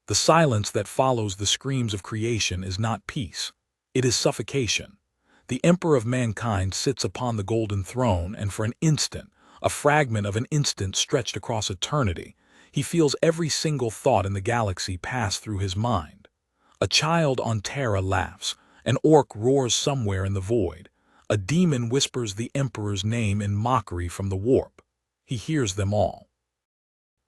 The silence that follows the screams of creation is not peace. It is suffocation. The Emperor of mankind sits upon the golden throne, and for an instant, a fragment of an instant stretched across eternity, he feels every single thought in the galaxy pass through his mind. A child on Terra laughs, an orc roars somewhere in the void, a demon whispers the Emperor's name in mockery from the warp. He hears them all.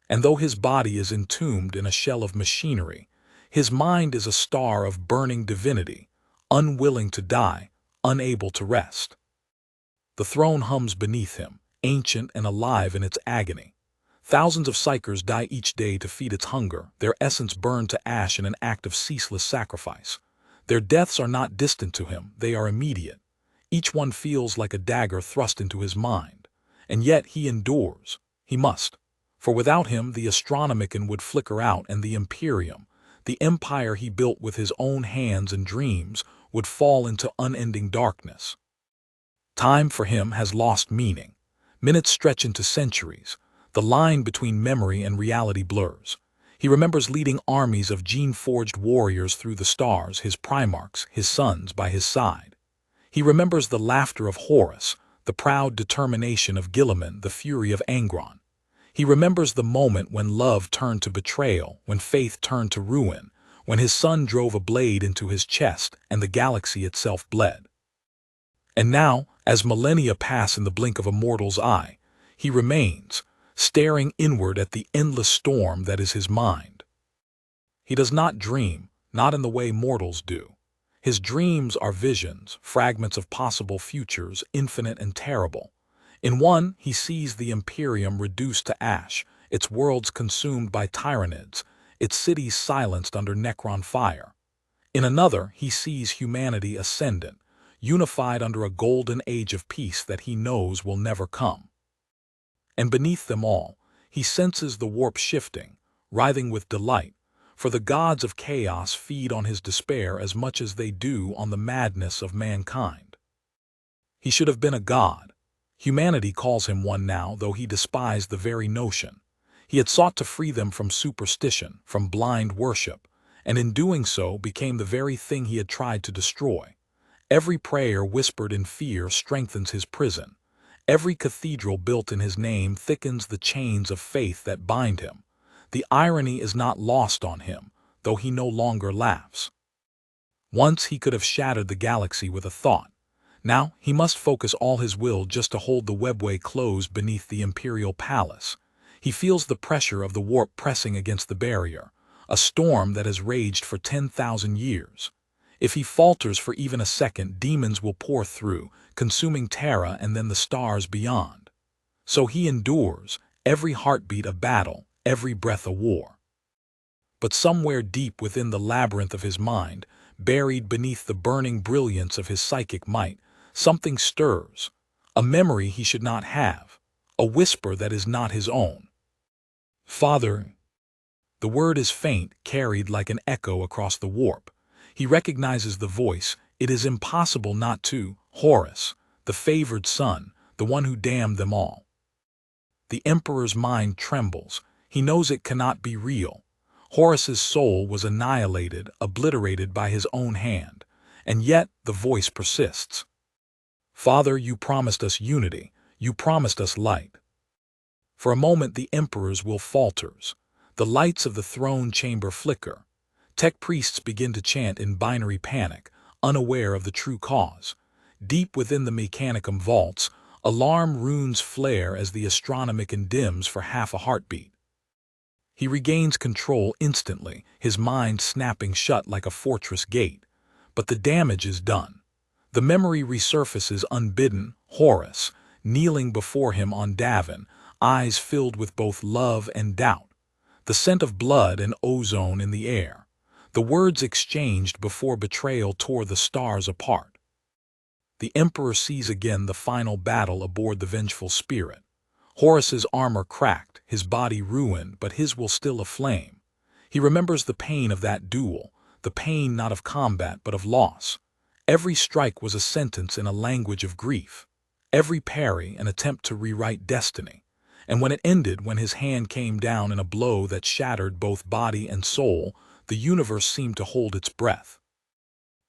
And though his body is entombed in a shell of machinery, his mind is a star of burning divinity, unwilling to die, unable to rest. The throne hums beneath him, ancient and alive in its agony. Thousands of psychers die each day to feed its hunger, their essence burned to ash in an act of ceaseless sacrifice. Their deaths are not distant to him, they are immediate. Each one feels like a dagger thrust into his mind. And yet he endures. He must. For without him the Astronomicon would flicker out, and the Imperium, the empire he built with his own hands and dreams, would fall into unending darkness. Time for him has lost meaning. Minutes stretch into centuries. The line between memory and reality blurs. He remembers leading armies of gene-forged warriors through the stars, his primarchs, his sons, by his side. He remembers the laughter of Horus, the proud determination of Guilliman, the fury of Angron. He remembers the moment when love turned to betrayal, when faith turned to ruin, when his son drove a blade into his chest and the galaxy itself bled. And now, as millennia pass in the blink of a mortal's eye, he remains, staring inward at the endless storm that is his mind. He does not dream, not in the way mortals do. His dreams are visions, fragments of possible futures, infinite and terrible. In one, he sees the Imperium reduced to ash, its worlds consumed by tyrannids, its cities silenced under Necron fire. In another, he sees humanity ascendant, unified under a golden age of peace that he knows will never come. And beneath them all, he senses the warp shifting, writhing with delight, for the gods of chaos feed on his despair as much as they do on the madness of mankind. He should have been a god. Humanity calls him one now, though he despised the very notion. He had sought to free them from superstition, from blind worship, and in doing so became the very thing he had tried to destroy. Every prayer whispered in fear strengthens his prison. Every cathedral built in his name thickens the chains of faith that bind him. The irony is not lost on him, though he no longer laughs. Once he could have shattered the galaxy with a thought. Now he must focus all his will just to hold the webway closed beneath the imperial palace. He feels the pressure of the warp pressing against the barrier, a storm that has raged for 10,000 years. If he falters for even a second, demons will pour through, consuming Terra and then the stars beyond. So he endures, every heartbeat a battle, every breath a war. But somewhere deep within the labyrinth of his mind, buried beneath the burning brilliance of his psychic might, something stirs, a memory he should not have, a whisper that is not his own. Father. The word is faint, carried like an echo across the warp. He recognizes the voice. It is impossible not to. Horus, the favored son, the one who damned them all. The Emperor's mind trembles. He knows it cannot be real. Horus's soul was annihilated, obliterated by his own hand. And yet the voice persists. Father, you promised us unity. You promised us light. For a moment the Emperor's will falters. The lights of the throne chamber flicker. Tech priests begin to chant in binary panic, unaware of the true cause. Deep within the Mechanicum vaults, alarm runes flare as the Astronomicon dims for half a heartbeat. He regains control instantly, his mind snapping shut like a fortress gate. But the damage is done. The memory resurfaces unbidden. Horus, kneeling before him on Davin, eyes filled with both love and doubt. The scent of blood and ozone in the air. The words exchanged before betrayal tore the stars apart. The Emperor sees again the final battle aboard the vengeful spirit. Horus's armor cracked, his body ruined, but his will still aflame. He remembers the pain of that duel, the pain not of combat but of loss. Every strike was a sentence in a language of grief. Every parry an attempt to rewrite destiny. And when it ended, when his hand came down in a blow that shattered both body and soul, the universe seemed to hold its breath.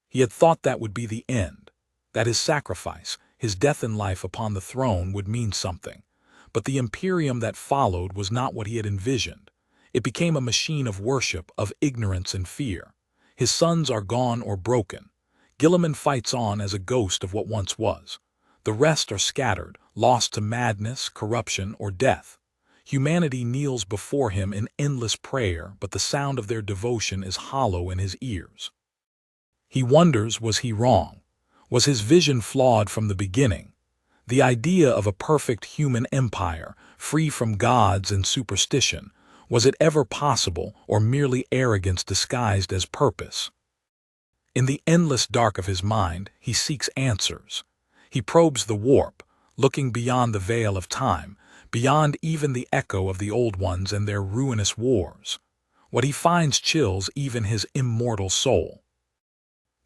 He had thought that would be the end, that his sacrifice, his death in life upon the throne would mean something. But the Imperium that followed was not what he had envisioned. It became a machine of worship, of ignorance and fear. His sons are gone or broken. Guilliman fights on as a ghost of what once was. The rest are scattered, lost to madness, corruption, or death. Humanity kneels before him in endless prayer, but the sound of their devotion is hollow in his ears. He wonders, was he wrong? Was his vision flawed from the beginning? The idea of a perfect human empire, free from gods and superstition, was it ever possible, or merely arrogance disguised as purpose? In the endless dark of his mind, he seeks answers. He probes the warp, looking beyond the veil of time, beyond even the echo of the old ones and their ruinous wars. What he finds chills even his immortal soul.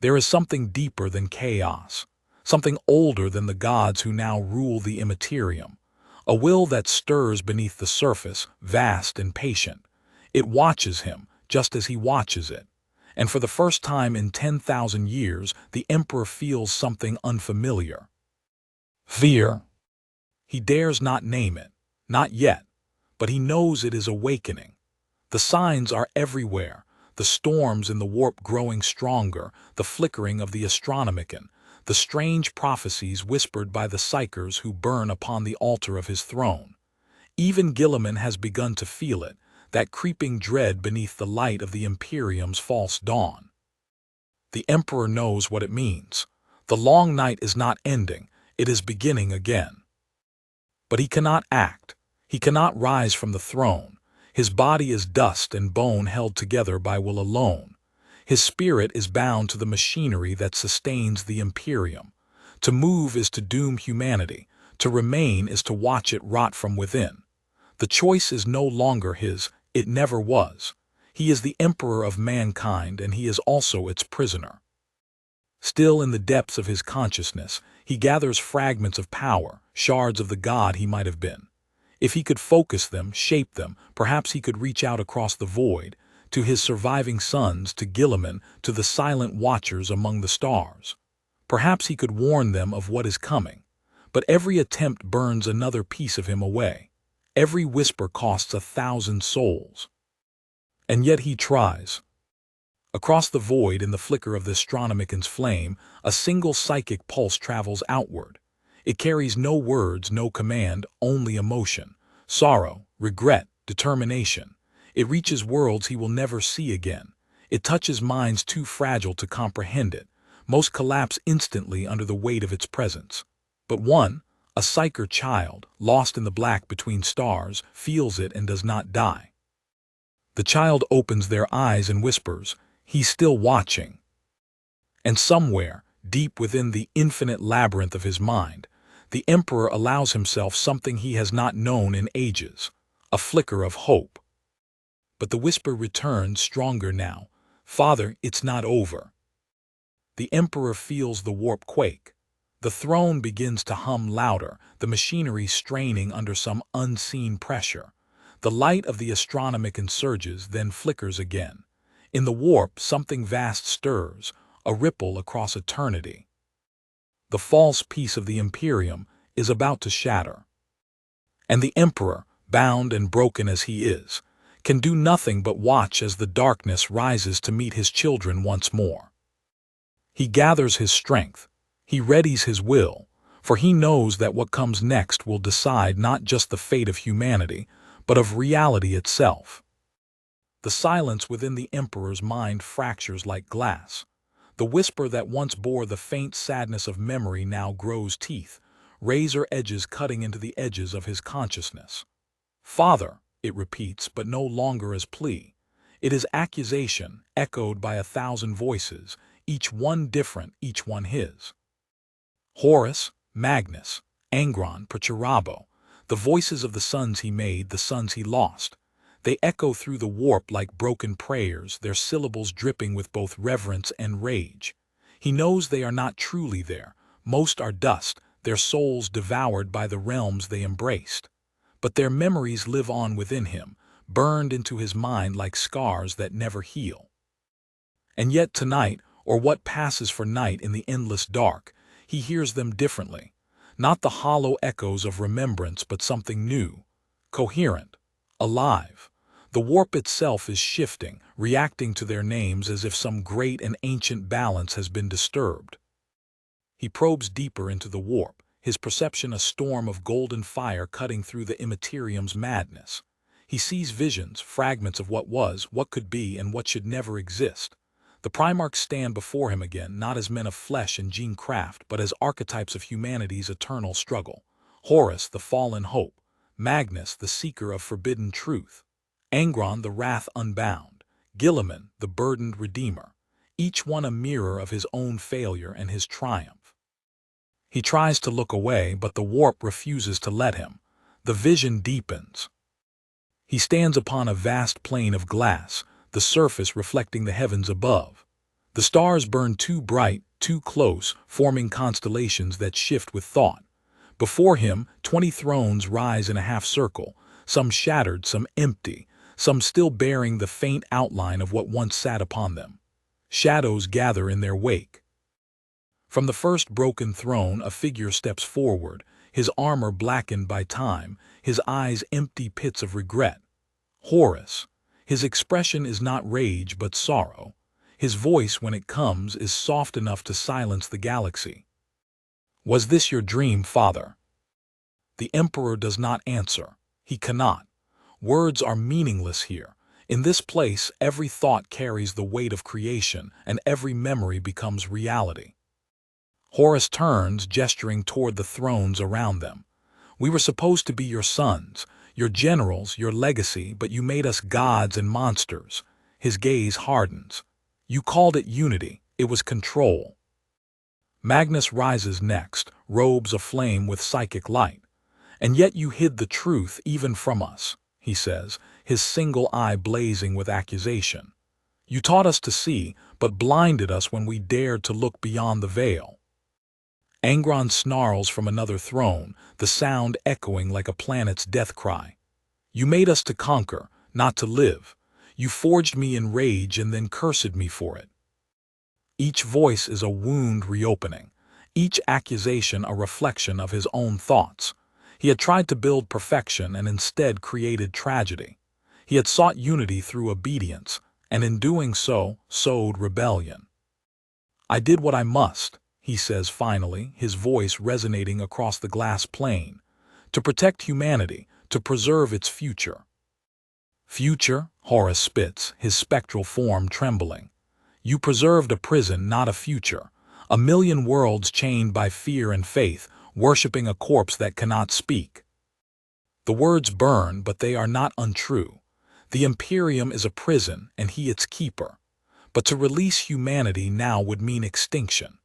There is something deeper than chaos, something older than the gods who now rule the immaterium, a will that stirs beneath the surface, vast and patient. It watches him, just as he watches it. And for the first time in 10,000 years, the Emperor feels something unfamiliar. Fear. He dares not name it, not yet, but he knows it is awakening. The signs are everywhere. The storms in the warp growing stronger, the flickering of the astronomicon, the strange prophecies whispered by the psychers who burn upon the altar of his throne. Even Guilliman has begun to feel it, that creeping dread beneath the light of the Imperium's false dawn. The Emperor knows what it means. The long night is not ending, it is beginning again. But he cannot act. He cannot rise from the throne. His body is dust and bone held together by will alone. His spirit is bound to the machinery that sustains the Imperium. To move is to doom humanity. To remain is to watch it rot from within. The choice is no longer his, it never was. He is the emperor of mankind, and he is also its prisoner. Still in the depths of his consciousness, he gathers fragments of power, shards of the god he might have been. If he could focus them, shape them, perhaps he could reach out across the void, to his surviving sons, to Guilliman, to the silent watchers among the stars. Perhaps he could warn them of what is coming. But every attempt burns another piece of him away. Every whisper costs 1,000 souls. And yet he tries. Across the void, in the flicker of the astronomicon's flame, a single psychic pulse travels outward. It carries no words, no command, only emotion, sorrow, regret, determination. It reaches worlds he will never see again. It touches minds too fragile to comprehend it. Most collapse instantly under the weight of its presence. But one, a psyker child, lost in the black between stars, feels it and does not die. The child opens their eyes and whispers, "He's still watching." And somewhere, deep within the infinite labyrinth of his mind, the Emperor allows himself something he has not known in ages, a flicker of hope. But the whisper returns, stronger now. "Father, it's not over." The Emperor feels the warp quake. The throne begins to hum louder, the machinery straining under some unseen pressure. The light of the astronomicon surges, then flickers again. In the warp, something vast stirs, a ripple across eternity. The false peace of the Imperium is about to shatter. And the Emperor, bound and broken as he is, can do nothing but watch as the darkness rises to meet his children once more. He gathers his strength, he readies his will, for he knows that what comes next will decide not just the fate of humanity, but of reality itself. The silence within the Emperor's mind fractures like glass. The whisper that once bore the faint sadness of memory now grows teeth, razor edges cutting into the edges of his consciousness. "Father," it repeats, but no longer as plea. It is accusation, echoed by 1,000 voices, each one different, each one his. Horus, Magnus, Angron, Perturabo, the voices of the sons he made, the sons he lost. They echo through the warp like broken prayers, their syllables dripping with both reverence and rage. He knows they are not truly there. Most are dust, their souls devoured by the realms they embraced. But their memories live on within him, burned into his mind like scars that never heal. And yet tonight, or what passes for night in the endless dark, he hears them differently. Not the hollow echoes of remembrance, but something new, coherent, alive. The warp itself is shifting, reacting to their names as if some great and ancient balance has been disturbed. He probes deeper into the warp, his perception a storm of golden fire cutting through the Imperium's madness. He sees visions, fragments of what was, what could be, and what should never exist. The Primarchs stand before him again, not as men of flesh and gene craft, but as archetypes of humanity's eternal struggle. Horus, the fallen hope. Magnus, the seeker of forbidden truth. Angron, the wrath unbound. Guilliman, the burdened redeemer. Each one a mirror of his own failure and his triumph. He tries to look away, but the warp refuses to let him. The vision deepens. He stands upon a vast plain of glass, the surface reflecting the heavens above. The stars burn too bright, too close, forming constellations that shift with thought. Before him, 20 thrones rise in a half-circle, some shattered, some empty, some still bearing the faint outline of what once sat upon them. Shadows gather in their wake. From the first broken throne, a figure steps forward, his armor blackened by time, his eyes empty pits of regret. Horus. His expression is not rage but sorrow. His voice, when it comes, is soft enough to silence the galaxy. Was this your dream, Father? The Emperor does not answer. He cannot. Words are meaningless here. In this place, every thought carries the weight of creation, and every memory becomes reality. Horus turns, gesturing toward the thrones around them. We were supposed to be your sons, your generals, your legacy, but you made us gods and monsters. His gaze hardens. You called it unity. It was control. Magnus rises next, robes aflame with psychic light. And yet you hid the truth even from us, he says, his single eye blazing with accusation. You taught us to see, but blinded us when we dared to look beyond the veil. Angron snarls from another throne, the sound echoing like a planet's death cry. You made us to conquer, not to live. You forged me in rage and then cursed me for it. Each voice is a wound reopening, each accusation a reflection of his own thoughts. He had tried to build perfection and instead created tragedy. He had sought unity through obedience, and in doing so, sowed rebellion. I did what I must, he says finally, his voice resonating across the glass plane, to protect humanity, to preserve its future. Future? Horus spits, his spectral form trembling. You preserved a prison, not a future. A million worlds chained by fear and faith, worshipping a corpse that cannot speak. The words burn, but they are not untrue. The Imperium is a prison, and he its keeper. But to release humanity now would mean extinction.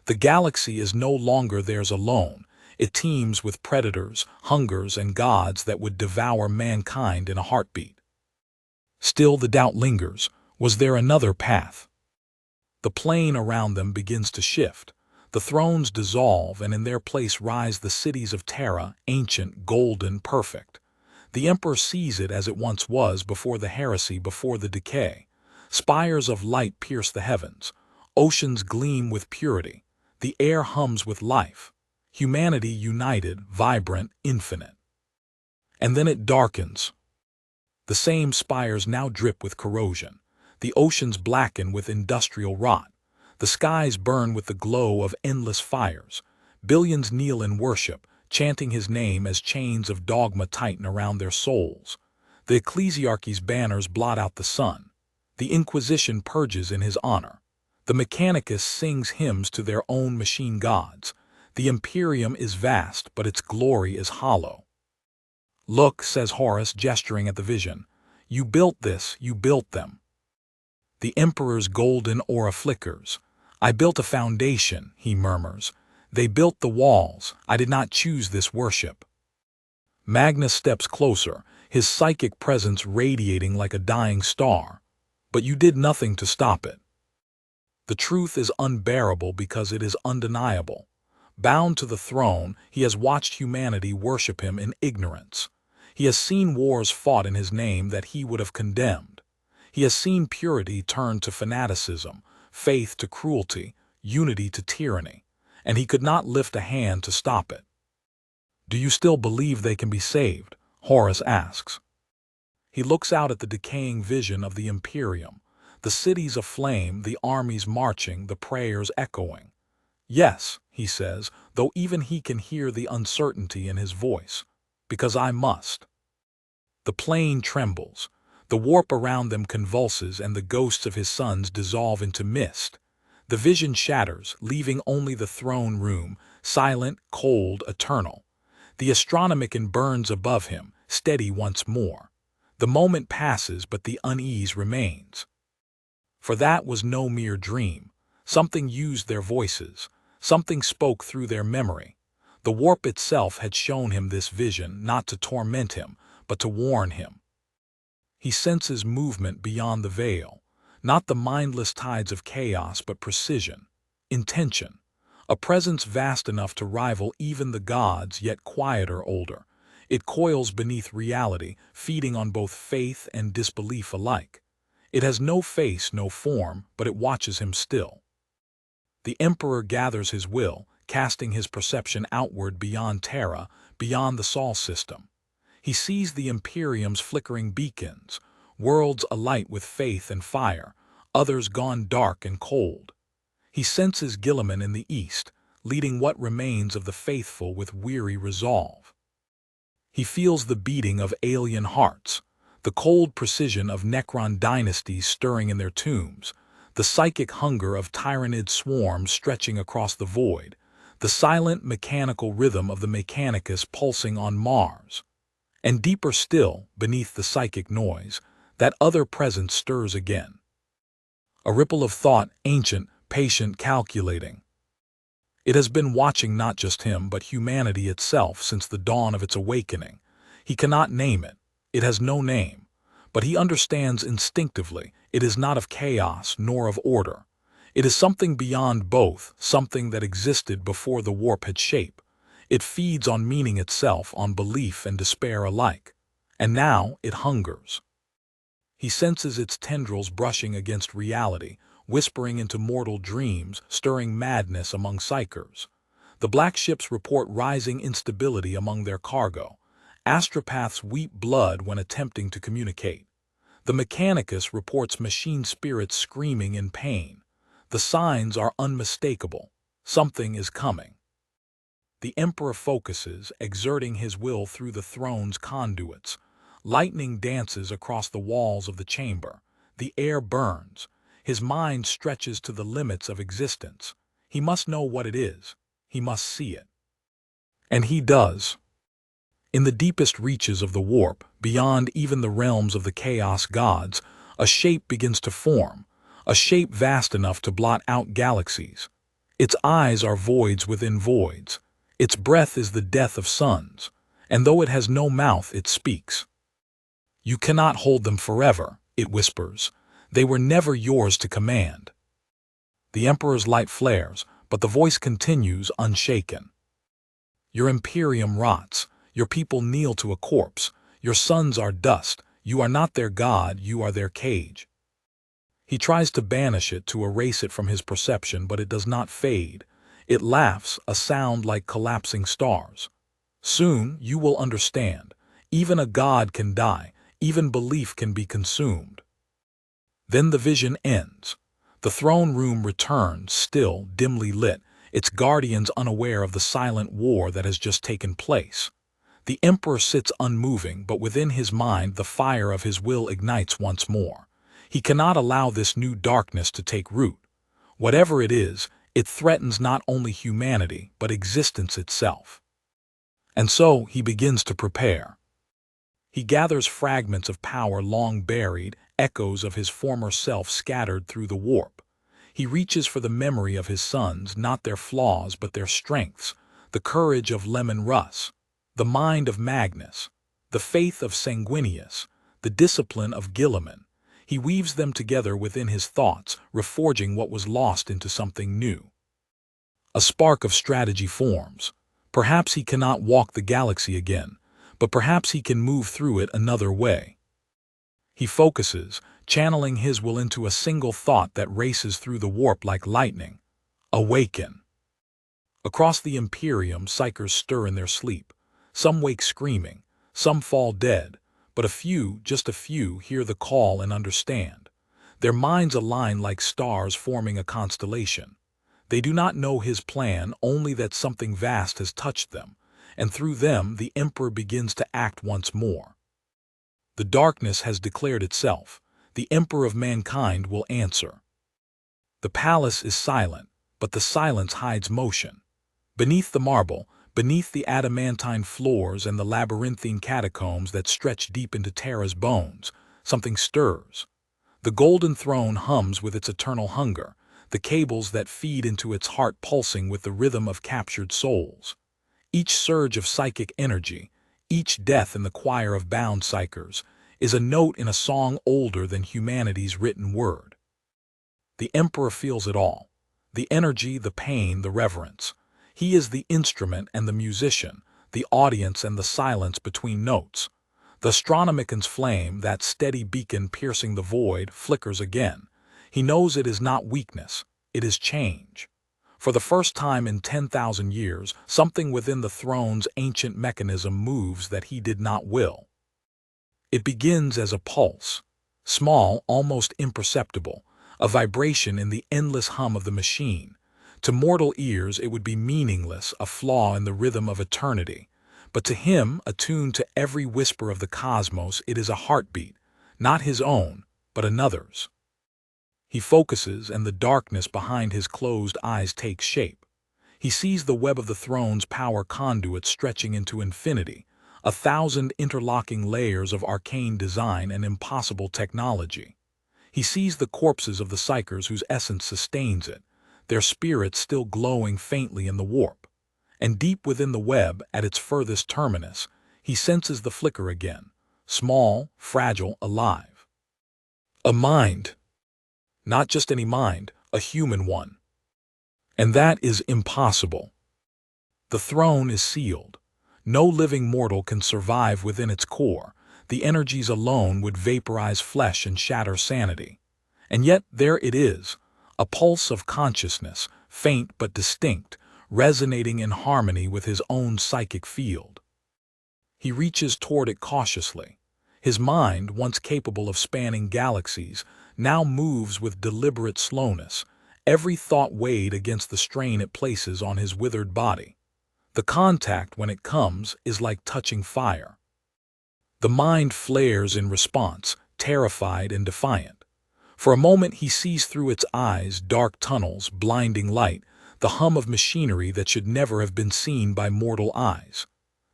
The galaxy is no longer theirs alone. It teems with predators, hungers, and gods that would devour mankind in a heartbeat. Still the doubt lingers. Was there another path? The plane around them begins to shift. The thrones dissolve, and in their place rise the cities of Terra, ancient, golden, perfect. The Emperor sees it as it once was, before the heresy, before the decay. Spires of light pierce the heavens. Oceans gleam with purity. The air hums with life. Humanity united, vibrant, infinite. And then it darkens. The same spires now drip with corrosion. The oceans blacken with industrial rot. The skies burn with the glow of endless fires. Billions kneel in worship, chanting his name as chains of dogma tighten around their souls. The ecclesiarchy's banners blot out the sun. The Inquisition purges in his honor. The Mechanicus sings hymns to their own machine gods. The Imperium is vast, but its glory is hollow. Look, says Horus, gesturing at the vision. You built this, you built them. The Emperor's golden aura flickers. I built a foundation, he murmurs. They built the walls. I did not choose this worship. Magnus steps closer, his psychic presence radiating like a dying star. But you did nothing to stop it. The truth is unbearable because it is undeniable. Bound to the throne, he has watched humanity worship him in ignorance. He has seen wars fought in his name that he would have condemned. He He has seen purity turn to fanaticism, faith to cruelty, unity to tyranny, and he could not lift a hand to stop it. "Do you still believe they can be saved?" Horus asks. He looks out at the decaying vision of the Imperium, the cities aflame, the armies marching, the prayers echoing. "Yes," he says, though even he can hear the uncertainty in his voice, "because I must." The plane trembles, the warp around them convulses, and the ghosts of his sons dissolve into mist. The vision shatters, leaving only the throne room, silent, cold, eternal. The astronomicon burns above him, steady once more. The moment passes, but the unease remains. For that was no mere dream. Something used their voices. Something spoke through their memory. The warp itself had shown him this vision, not to torment him, but to warn him. He senses movement beyond the veil, not the mindless tides of chaos, but precision, intention, a presence vast enough to rival even the gods, yet quieter, older. It coils beneath reality, feeding on both faith and disbelief alike. It has no face, no form, but it watches him still. The Emperor gathers his will, casting his perception outward beyond Terra, beyond the Sol system. He sees the Imperium's flickering beacons, worlds alight with faith and fire, others gone dark and cold. He senses Guilliman in the east, leading what remains of the faithful with weary resolve. He feels the beating of alien hearts, the cold precision of Necron dynasties stirring in their tombs, the psychic hunger of tyrannid swarms stretching across the void, the silent mechanical rhythm of the Mechanicus pulsing on Mars. And deeper still, beneath the psychic noise, that other presence stirs again. A ripple of thought, ancient, patient, calculating. It has been watching not just him, but humanity itself since the dawn of its awakening. He cannot name it. It has no name. But he understands instinctively it is not of chaos nor of order. It is something beyond both, something that existed before the warp had shape. It feeds on meaning itself, on belief and despair alike. And now it hungers. He senses its tendrils brushing against reality, whispering into mortal dreams, stirring madness among psychers. The black ships report rising instability among their cargo. Astropaths weep blood when attempting to communicate. The Mechanicus reports machine spirits screaming in pain. The signs are unmistakable. Something is coming. The Emperor focuses, exerting his will through the throne's conduits. Lightning dances across the walls of the chamber. The air burns. His mind stretches to the limits of existence. He must know what it is. He must see it. And he does. In the deepest reaches of the warp, beyond even the realms of the chaos gods, a shape begins to form, a shape vast enough to blot out galaxies. Its eyes are voids within voids. Its breath is the death of suns, and though it has no mouth, it speaks. "You cannot hold them forever," it whispers. "They were never yours to command." The Emperor's light flares, but the voice continues unshaken. "Your Imperium rots. Your people kneel to a corpse. Your sons are dust. You are not their god, you are their cage." He tries to banish it, to erase it from his perception, but it does not fade. It laughs, a sound like collapsing stars. "Soon you will understand. Even a god can die. Even belief can be consumed." Then the vision ends. The throne room returns, still, dimly lit, its guardians unaware of the silent war that has just taken place. The Emperor sits unmoving, but within his mind the fire of his will ignites once more. He cannot allow this new darkness to take root. Whatever it is, it threatens not only humanity, but existence itself. And so he begins to prepare. He gathers fragments of power long buried, echoes of his former self scattered through the warp. He reaches for the memory of his sons, not their flaws but their strengths, the courage of Lemon Russ, the mind of Magnus, the faith of Sanguinius, the discipline of Guilliman. He weaves them together within his thoughts, reforging what was lost into something new. A spark of strategy forms. Perhaps he cannot walk the galaxy again, but perhaps he can move through it another way. He focuses, channeling his will into a single thought that races through the warp like lightning. Awaken. Across the Imperium, psychers stir in their sleep. Some wake screaming, some fall dead, but a few, just a few, hear the call and understand. Their minds align like stars forming a constellation. They do not know his plan, only that something vast has touched them, and through them the Emperor begins to act once more. The darkness has declared itself. The Emperor of mankind will answer. The palace is silent, but the silence hides motion. Beneath the marble, beneath the adamantine floors and the labyrinthine catacombs that stretch deep into Terra's bones, something stirs. The golden throne hums with its eternal hunger, the cables that feed into its heart pulsing with the rhythm of captured souls. Each surge of psychic energy, each death in the choir of bound psychers, is a note in a song older than humanity's written word. The Emperor feels it all. The energy, the pain, the reverence. He is the instrument and the musician, the audience and the silence between notes. The astronomican's flame, that steady beacon piercing the void, flickers again. He knows it is not weakness, it is change. For the first time in 10,000 years, something within the throne's ancient mechanism moves that he did not will. It begins as a pulse, small, almost imperceptible, a vibration in the endless hum of the machine. To mortal ears it would be meaningless, a flaw in the rhythm of eternity. But to him, attuned to every whisper of the cosmos, it is a heartbeat, not his own, but another's. He focuses, and the darkness behind his closed eyes takes shape. He sees the web of the throne's power conduit stretching into infinity, 1,000 interlocking layers of arcane design and impossible technology. He sees the corpses of the psychers whose essence sustains it, their spirits still glowing faintly in the warp. And deep within the web, at its furthest terminus, he senses the flicker again, small, fragile, alive. A mind. Not just any mind, a human one. And that is impossible. The throne is sealed. No living mortal can survive within its core. The energies alone would vaporize flesh and shatter sanity. And yet there it is, a pulse of consciousness, faint but distinct, resonating in harmony with his own psychic field. He reaches toward it cautiously. His mind, once capable of spanning galaxies, now moves with deliberate slowness, every thought weighed against the strain it places on his withered body. The contact, when it comes, is like touching fire. The mind flares in response, terrified and defiant. For a moment he sees through its eyes dark tunnels, blinding light, the hum of machinery that should never have been seen by mortal eyes.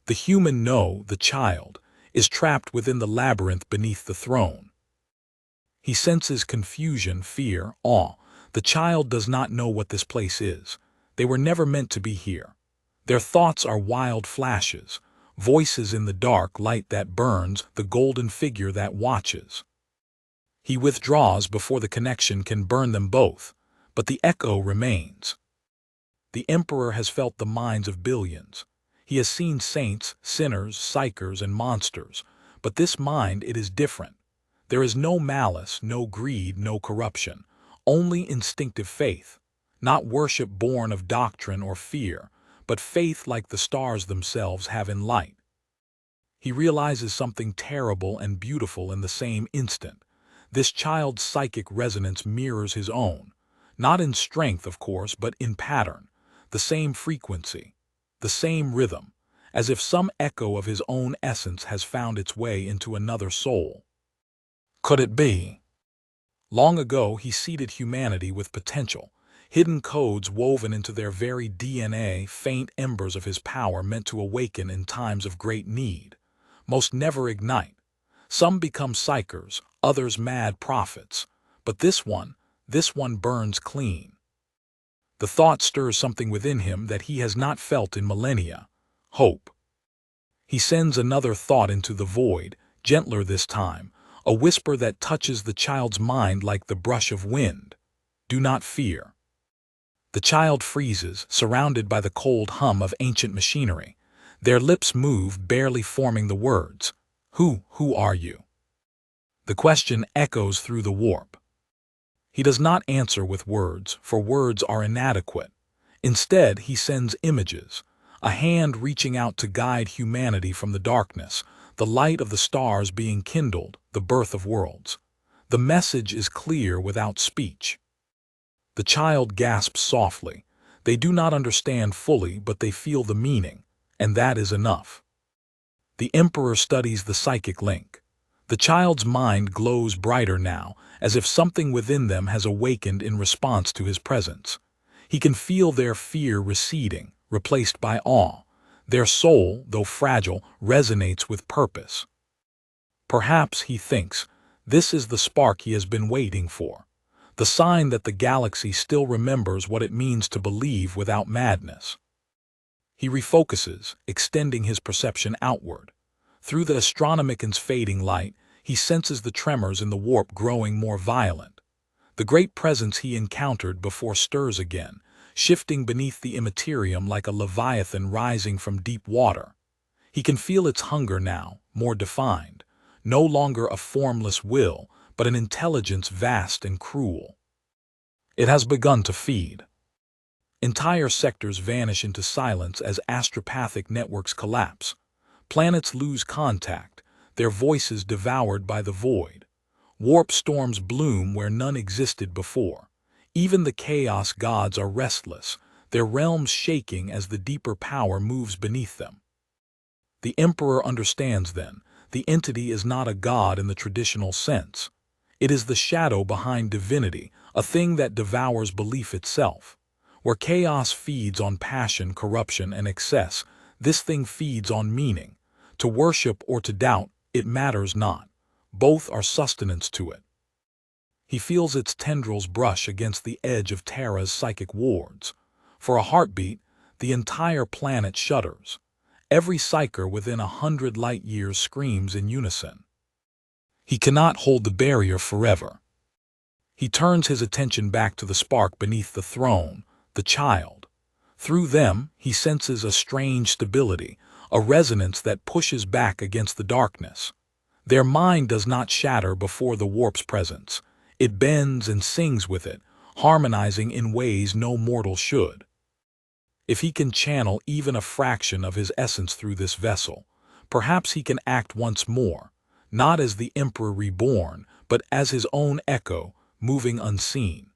The human the child, is trapped within the labyrinth beneath the throne. He senses confusion, fear, awe. The child does not know what this place is. They were never meant to be here. Their thoughts are wild flashes, voices in the dark, light that burns, the golden figure that watches. He withdraws before the connection can burn them both, but the echo remains. The Emperor has felt the minds of billions. He has seen saints, sinners, psychers, and monsters, but this mind, it is different. There is no malice, no greed, no corruption, only instinctive faith, not worship born of doctrine or fear, but faith like the stars themselves have in light. He realizes something terrible and beautiful in the same instant. This child's psychic resonance mirrors his own, not in strength, of course, but in pattern, the same frequency, the same rhythm, as if some echo of his own essence has found its way into another soul. Could it be? Long ago he seeded humanity with potential, hidden codes woven into their very DNA, faint embers of his power meant to awaken in times of great need. Most never ignite. Some become psychers, others mad prophets. But this one burns clean. The thought stirs something within him that he has not felt in millennia: hope. He sends another thought into the void, gentler this time, a whisper that touches the child's mind like the brush of wind. Do not fear. The child freezes, surrounded by the cold hum of ancient machinery. Their lips move, barely forming the words. Who are you? The question echoes through the warp. He does not answer with words, for words are inadequate. Instead, he sends images, a hand reaching out to guide humanity from the darkness, the light of the stars being kindled, the birth of worlds. The message is clear without speech. The child gasps softly. They do not understand fully, but they feel the meaning, and that is enough. The Emperor studies the psychic link. The child's mind glows brighter now, as if something within them has awakened in response to his presence. He can feel their fear receding, replaced by awe. Their soul, though fragile, resonates with purpose. Perhaps, he thinks, this is the spark he has been waiting for, the sign that the galaxy still remembers what it means to believe without madness. He refocuses, extending his perception outward. Through the astronomican's fading light, he senses the tremors in the warp growing more violent. The great presence he encountered before stirs again, shifting beneath the Imperium like a leviathan rising from deep water. He can feel its hunger now, more defined, no longer a formless will, but an intelligence vast and cruel. It has begun to feed. Entire sectors vanish into silence as astropathic networks collapse. Planets lose contact, their voices devoured by the void. Warp storms bloom where none existed before. Even the chaos gods are restless, their realms shaking as the deeper power moves beneath them. The Emperor understands then, the entity is not a god in the traditional sense. It is the shadow behind divinity, a thing that devours belief itself. Where chaos feeds on passion, corruption, and excess, this thing feeds on meaning. To worship or to doubt, it matters not. Both are sustenance to it. He feels its tendrils brush against the edge of Terra's psychic wards. For a heartbeat, the entire planet shudders. Every psyker within 100 light-years screams in unison. He cannot hold the barrier forever. He turns his attention back to the spark beneath the throne, the child. Through them, he senses a strange stability, a resonance that pushes back against the darkness. Their mind does not shatter before the warp's presence. It bends and sings with it, harmonizing in ways no mortal should. If he can channel even a fraction of his essence through this vessel, perhaps he can act once more, not as the Emperor reborn, but as his own echo, moving unseen.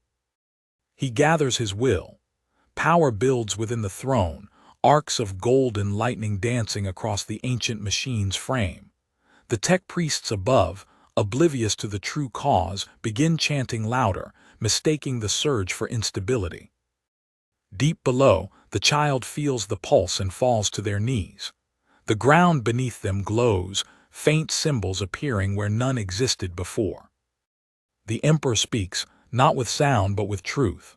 He gathers his will. Power builds within the throne, arcs of golden lightning dancing across the ancient machine's frame. The tech priests above, oblivious to the true cause, begin chanting louder, mistaking the surge for instability. Deep below, the child feels the pulse and falls to their knees. The ground beneath them glows, faint symbols appearing where none existed before. The Emperor speaks, not with sound but with truth.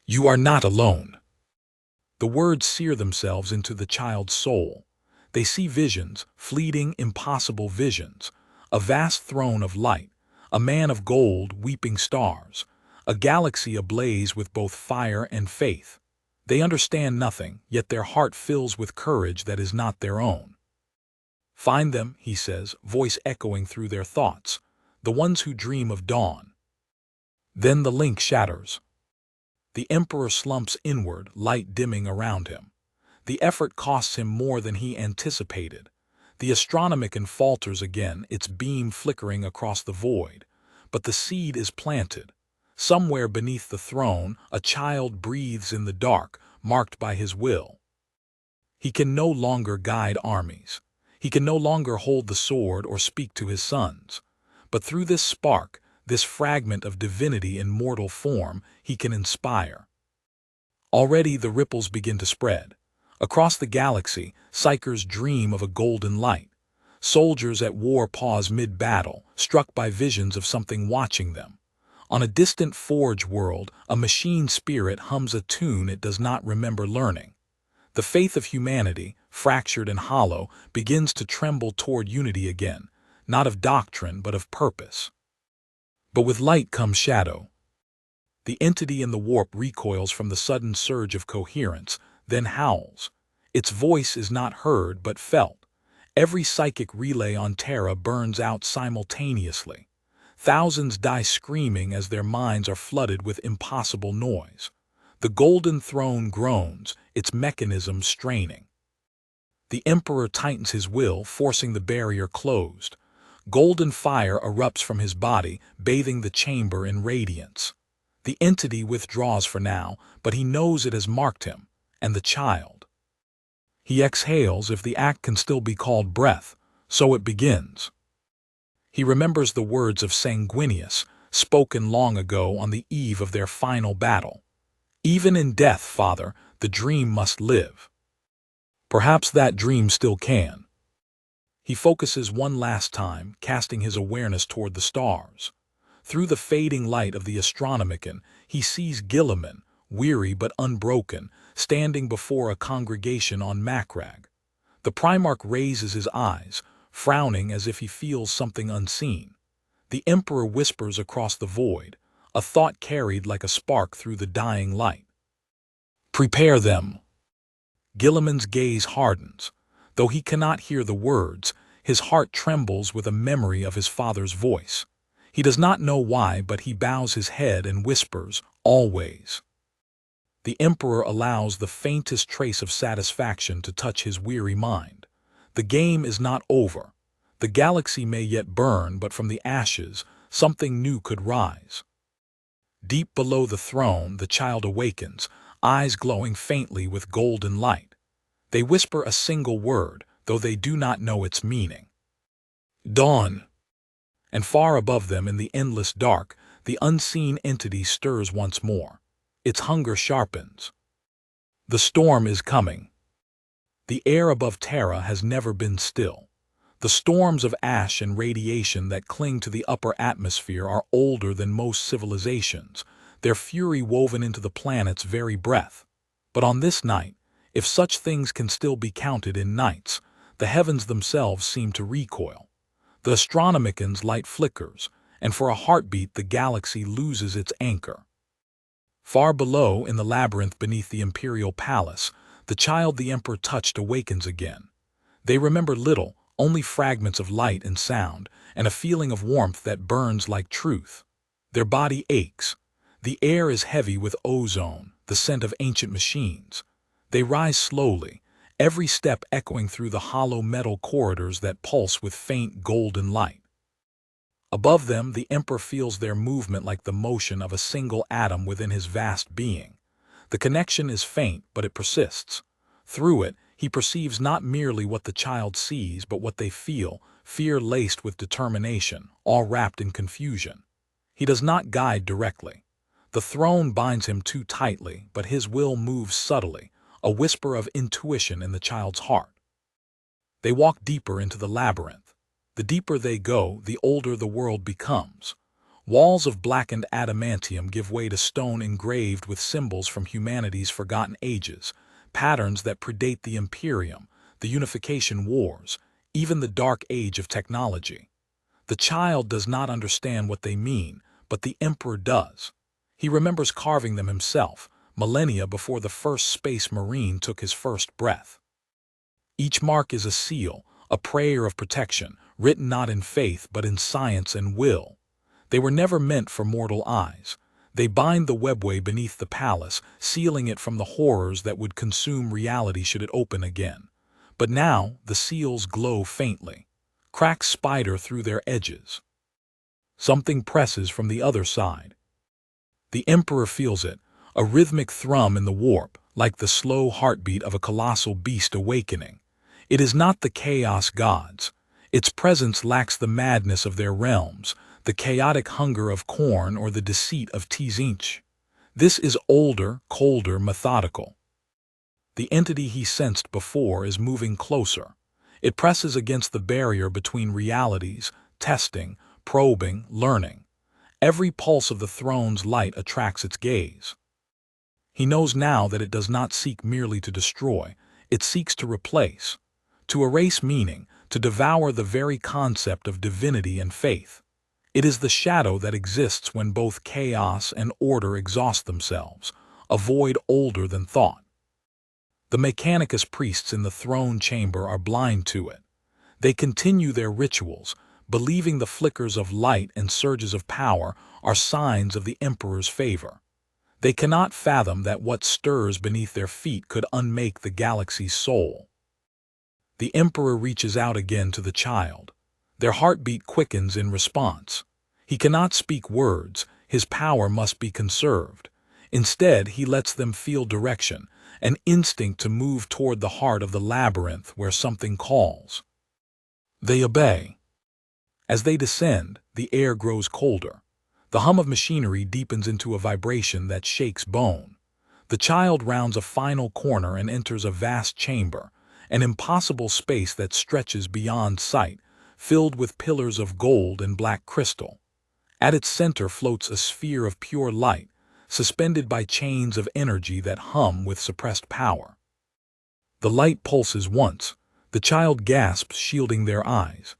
"You are not alone." The words sear themselves into the child's soul. They see visions, fleeting, impossible visions, a vast throne of light, a man of gold weeping stars, a galaxy ablaze with both fire and faith. They understand nothing, yet their heart fills with courage that is not their own. "Find them," he says, voice echoing through their thoughts, "the ones who dream of dawn." Then the link shatters. The Emperor slumps inward, light dimming around him. The effort costs him more than he anticipated. The astronomican falters again, its beam flickering across the void. But the seed is planted. Somewhere beneath the throne, a child breathes in the dark, marked by his will. He can no longer guide armies. He can no longer hold the sword or speak to his sons. But through this spark, this fragment of divinity in mortal form, he can inspire. Already the ripples begin to spread. Across the galaxy, psychers dream of a golden light. Soldiers at war pause mid-battle, struck by visions of something watching them. On a distant forge world, a machine spirit hums a tune it does not remember learning. The faith of humanity, fractured and hollow, begins to tremble toward unity again, not of doctrine but of purpose. But with light comes shadow. The entity in the warp recoils from the sudden surge of coherence, then howls. Its voice is not heard but felt. Every psychic relay on Terra burns out simultaneously. Thousands die screaming as their minds are flooded with impossible noise. The Golden Throne groans, its mechanism straining. The Emperor tightens his will, forcing the barrier closed. Golden fire erupts from his body, bathing the chamber in radiance. The entity withdraws for now, but he knows it has marked him, and the child. He exhales, if the act can still be called breath, so it begins. He remembers the words of Sanguinius, spoken long ago on the eve of their final battle. Even in death, Father, the dream must live. Perhaps that dream still can. He focuses one last time, casting his awareness toward the stars. Through the fading light of the Astronomicon, he sees Guilliman, weary but unbroken, standing before a congregation on Macragge. The Primarch raises his eyes, frowning as if he feels something unseen. The Emperor whispers across the void, a thought carried like a spark through the dying light. "Prepare them." Guilliman's gaze hardens. Though he cannot hear the words, his heart trembles with a memory of his father's voice. He does not know why, but he bows his head and whispers, "Always." The Emperor allows the faintest trace of satisfaction to touch his weary mind. The game is not over. The galaxy may yet burn, but from the ashes, something new could rise. Deep below the throne, the child awakens, eyes glowing faintly with golden light. They whisper a single word, though they do not know its meaning. "Dawn." And far above them in the endless dark, the unseen entity stirs once more. Its hunger sharpens. The storm is coming. The air above Terra has never been still. The storms of ash and radiation that cling to the upper atmosphere are older than most civilizations, their fury woven into the planet's very breath. But on this night, if such things can still be counted in nights, the heavens themselves seem to recoil. The Astronomicon's light flickers, and for a heartbeat the galaxy loses its anchor. Far below, in the labyrinth beneath the Imperial Palace, the child the Emperor touched awakens again. They remember little, only fragments of light and sound, and a feeling of warmth that burns like truth. Their body aches. The air is heavy with ozone, the scent of ancient machines. They rise slowly, every step echoing through the hollow metal corridors that pulse with faint golden light. Above them, the Emperor feels their movement like the motion of a single atom within his vast being. The connection is faint, but it persists. Through it, he perceives not merely what the child sees, but what they feel, fear laced with determination, all wrapped in confusion. He does not guide directly. The throne binds him too tightly, but his will moves subtly, a whisper of intuition in the child's heart. They walk deeper into the labyrinth. The deeper they go, the older the world becomes. Walls of blackened adamantium give way to stone engraved with symbols from humanity's forgotten ages, patterns that predate the Imperium, the Unification Wars, even the Dark Age of technology. The child does not understand what they mean, but the Emperor does. He remembers carving them himself, millennia before the first space marine took his first breath. Each mark is a seal, a prayer of protection, written not in faith but in science and will. They were never meant for mortal eyes. They bind the webway beneath the palace, sealing it from the horrors that would consume reality should it open again. But now the seals glow faintly. Cracks spider through their edges. Something presses from the other side. The Emperor feels it, a rhythmic thrum in the warp, like the slow heartbeat of a colossal beast awakening. It is not the chaos gods. Its presence lacks the madness of their realms, the chaotic hunger of Khorne or the deceit of Tzeentch. This is older, colder, methodical. The entity he sensed before is moving closer. It presses against the barrier between realities, testing, probing, learning. Every pulse of the throne's light attracts its gaze. He knows now that it does not seek merely to destroy, it seeks to replace, to erase meaning, to devour the very concept of divinity and faith. It is the shadow that exists when both chaos and order exhaust themselves, a void older than thought. The Mechanicus priests in the throne chamber are blind to it. They continue their rituals, believing the flickers of light and surges of power are signs of the Emperor's favor. They cannot fathom that what stirs beneath their feet could unmake the galaxy's soul. The Emperor reaches out again to the child. Their heartbeat quickens in response. He cannot speak words, his power must be conserved. Instead, he lets them feel direction, an instinct to move toward the heart of the labyrinth where something calls. They obey. As they descend, the air grows colder. The hum of machinery deepens into a vibration that shakes bone. The child rounds a final corner and enters a vast chamber, an impossible space that stretches beyond sight, filled with pillars of gold and black crystal. At its center floats a sphere of pure light, suspended by chains of energy that hum with suppressed power. The light pulses once. The child gasps, shielding their eyes.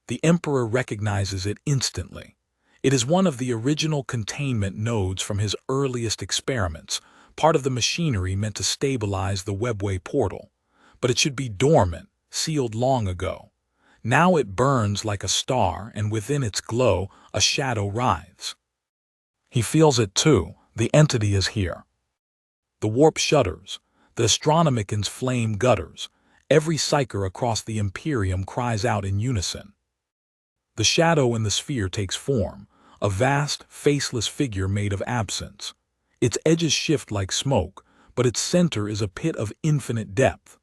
The Emperor recognizes it instantly. It is one of the original containment nodes from his earliest experiments, part of the machinery meant to stabilize the webway portal. But it should be dormant, sealed long ago. Now it burns like a star, and within its glow, a shadow writhes. He feels it too. The entity is here. The warp shudders. The astronomicans flame gutters. Every psyker across the Imperium cries out in unison. The shadow in the sphere takes form, a vast, faceless figure made of absence. Its edges shift like smoke, but its center is a pit of infinite depth.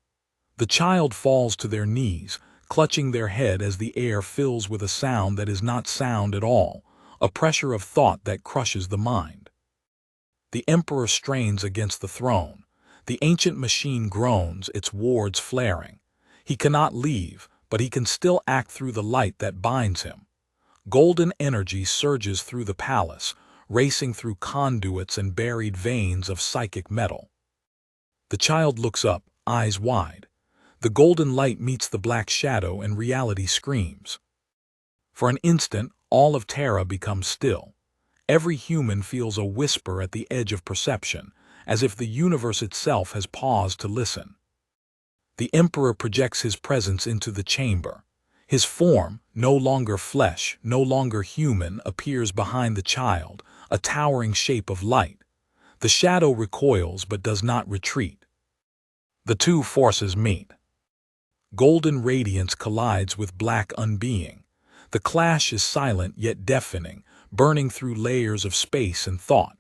The child falls to their knees, clutching their head as the air fills with a sound that is not sound at all, a pressure of thought that crushes the mind. The Emperor strains against the throne. The ancient machine groans, its wards flaring. He cannot leave, but he can still act through the light that binds him. Golden energy surges through the palace, racing through conduits and buried veins of psychic metal. The child looks up, eyes wide. The golden light meets the black shadow and reality screams. For an instant, all of Terra becomes still. Every human feels a whisper at the edge of perception, as if the universe itself has paused to listen. The Emperor projects his presence into the chamber. His form, no longer flesh, no longer human, appears behind the child, a towering shape of light. The shadow recoils but does not retreat. The two forces meet. Golden radiance collides with black unbeing. The clash is silent yet deafening, burning through layers of space and thought.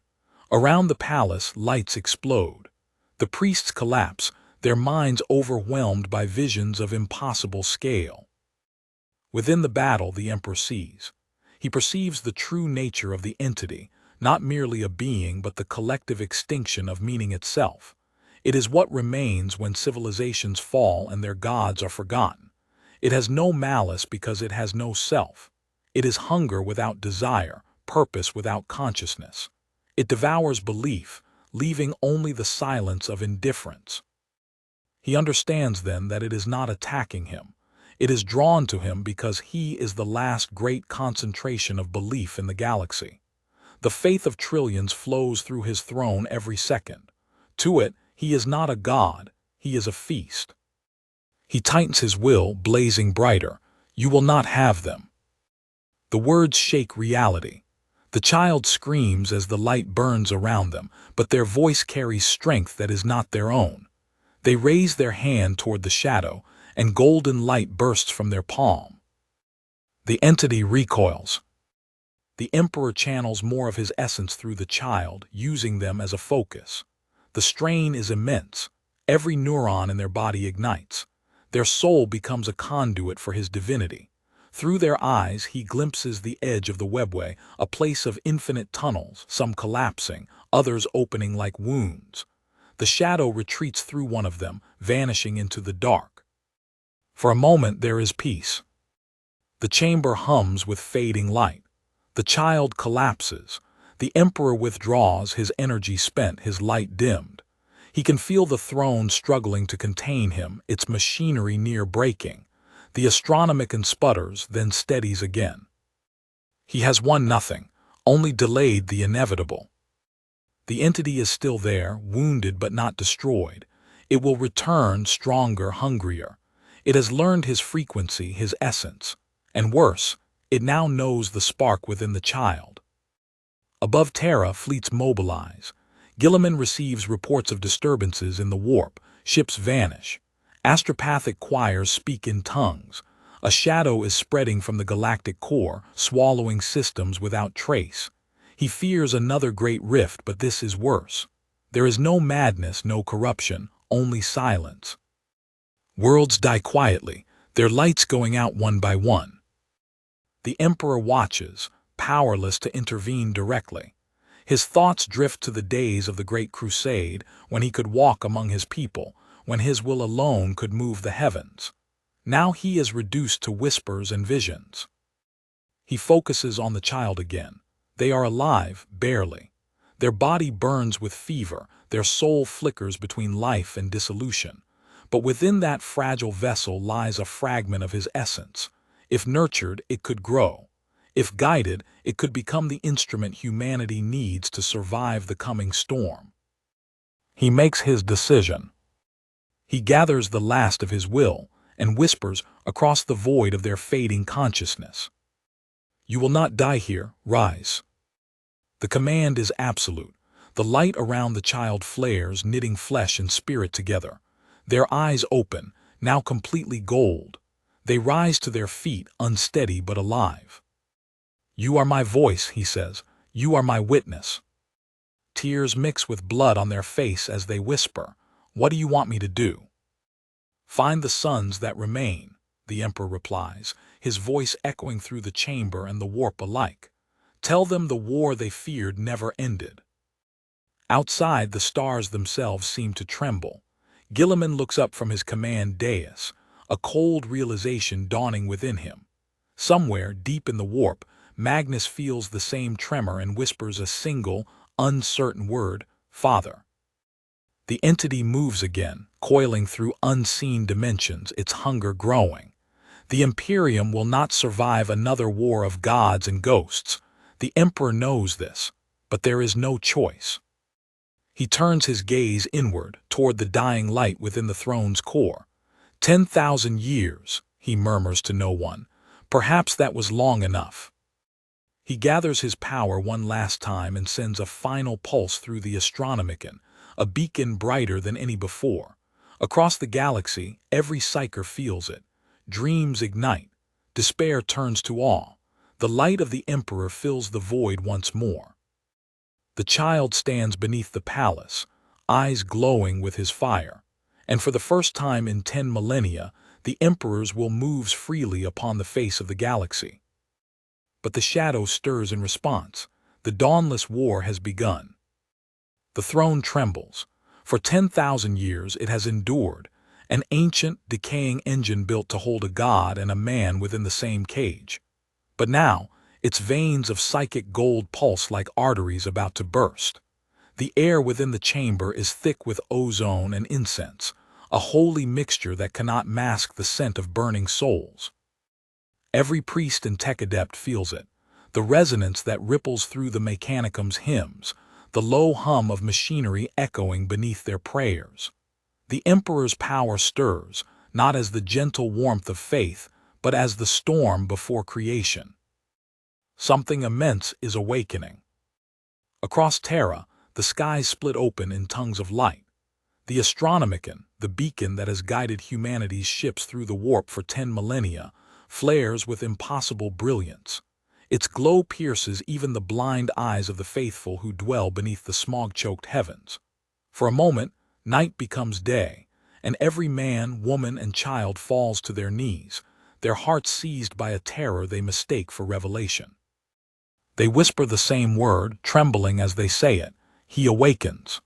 Around the palace, lights explode. The priests collapse, their minds overwhelmed by visions of impossible scale. Within the battle, the Emperor sees. He perceives the true nature of the entity, not merely a being but the collective extinction of meaning itself. It is what remains when civilizations fall and their gods are forgotten. It has no malice because it has no self. It is hunger without desire, purpose without consciousness. It devours belief, leaving only the silence of indifference. He understands then that it is not attacking him. It is drawn to him because he is the last great concentration of belief in the galaxy. The faith of trillions flows through his throne every second. To it, he is not a god, he is a feast. He tightens his will, blazing brighter. You will not have them. The words shake reality. The child screams as the light burns around them, but their voice carries strength that is not their own. They raise their hand toward the shadow, and golden light bursts from their palm. The entity recoils. The Emperor channels more of his essence through the child, using them as a focus. The strain is immense. Every neuron in their body ignites. Their soul becomes a conduit for his divinity. Through their eyes, he glimpses the edge of the webway, a place of infinite tunnels, some collapsing, others opening like wounds. The shadow retreats through one of them, vanishing into the dark. For a moment there is peace. The chamber hums with fading light. The child collapses. The Emperor withdraws, his energy spent, his light dimmed. He can feel the throne struggling to contain him, its machinery near breaking. The astronomican sputters, then steadies again. He has won nothing, only delayed the inevitable. The entity is still there, wounded but not destroyed. It will return stronger, hungrier. It has learned his frequency, his essence. And worse, it now knows the spark within the child. Above Terra, fleets mobilize. Gilliman receives reports of disturbances in the warp. Ships vanish. Astropathic choirs speak in tongues. A shadow is spreading from the galactic core, swallowing systems without trace. He fears another great rift, but this is worse. There is no madness, no corruption, only silence. Worlds die quietly, their lights going out one by one. The Emperor watches, powerless to intervene directly. His thoughts drift to the days of the Great Crusade, when he could walk among his people, when his will alone could move the heavens. Now he is reduced to whispers and visions. He focuses on the child again. They are alive, barely. Their body burns with fever, their soul flickers between life and dissolution. But within that fragile vessel lies a fragment of his essence. If nurtured, it could grow. If guided, it could become the instrument humanity needs to survive the coming storm. He makes his decision. He gathers the last of his will and whispers across the void of their fading consciousness. You will not die here, rise. The command is absolute. The light around the child flares, knitting flesh and spirit together. Their eyes open, now completely gold. They rise to their feet, unsteady but alive. You are my voice, he says. You are my witness. Tears mix with blood on their face as they whisper, What do you want me to do? Find the sons that remain, the Emperor replies, his voice echoing through the chamber and the warp alike. Tell them the war they feared never ended. Outside, the stars themselves seem to tremble. Gilliman looks up from his command dais, a cold realization dawning within him. Somewhere, deep in the warp, Magnus feels the same tremor and whispers a single, uncertain word, Father. The entity moves again, coiling through unseen dimensions, its hunger growing. The Imperium will not survive another war of gods and ghosts. The Emperor knows this, but there is no choice. He turns his gaze inward, toward the dying light within the throne's core. 10,000 years, he murmurs to no one. Perhaps that was long enough. He gathers his power one last time and sends a final pulse through the Astronomicon, a beacon brighter than any before. Across the galaxy, every psyker feels it. Dreams ignite. Despair turns to awe. The light of the Emperor fills the void once more. The child stands beneath the palace, eyes glowing with his fire. And for the first time in 10 millennia, the Emperor's will moves freely upon the face of the galaxy. But the shadow stirs in response. The dawnless war has begun. The throne trembles. For 10,000 years it has endured, an ancient, decaying engine built to hold a god and a man within the same cage. But now, its veins of psychic gold pulse like arteries about to burst. The air within the chamber is thick with ozone and incense, a holy mixture that cannot mask the scent of burning souls. Every priest and tech adept feels it, the resonance that ripples through the Mechanicum's hymns, the low hum of machinery echoing beneath their prayers. The Emperor's power stirs, not as the gentle warmth of faith, but as the storm before creation. Something immense is awakening. Across Terra, the skies split open in tongues of light. The Astronomicon, the beacon that has guided humanity's ships through the warp for 10 millennia, flares with impossible brilliance. Its glow pierces even the blind eyes of the faithful who dwell beneath the smog-choked heavens. For a moment, night becomes day, and every man, woman, and child falls to their knees, their hearts seized by a terror they mistake for revelation. They whisper the same word, trembling as they say it, He awakens.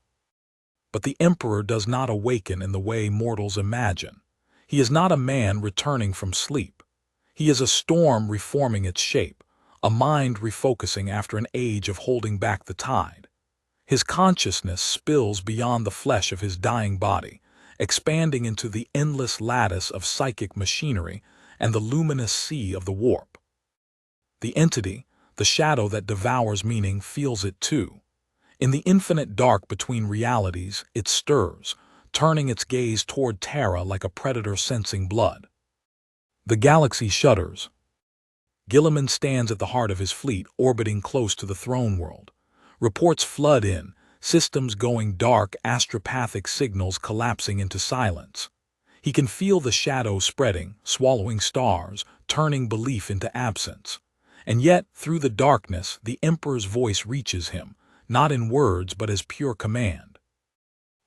But the Emperor does not awaken in the way mortals imagine. He is not a man returning from sleep. He is a storm reforming its shape, a mind refocusing after an age of holding back the tide. His consciousness spills beyond the flesh of his dying body, expanding into the endless lattice of psychic machinery and the luminous sea of the warp. The entity, the shadow that devours meaning, feels it too. In the infinite dark between realities, it stirs, turning its gaze toward Terra like a predator sensing blood. The galaxy shudders. Gilliman stands at the heart of his fleet, orbiting close to the throne world. Reports flood in, systems going dark, astropathic signals collapsing into silence. He can feel the shadow spreading, swallowing stars, turning belief into absence. And yet, through the darkness, the Emperor's voice reaches him, not in words but as pure command.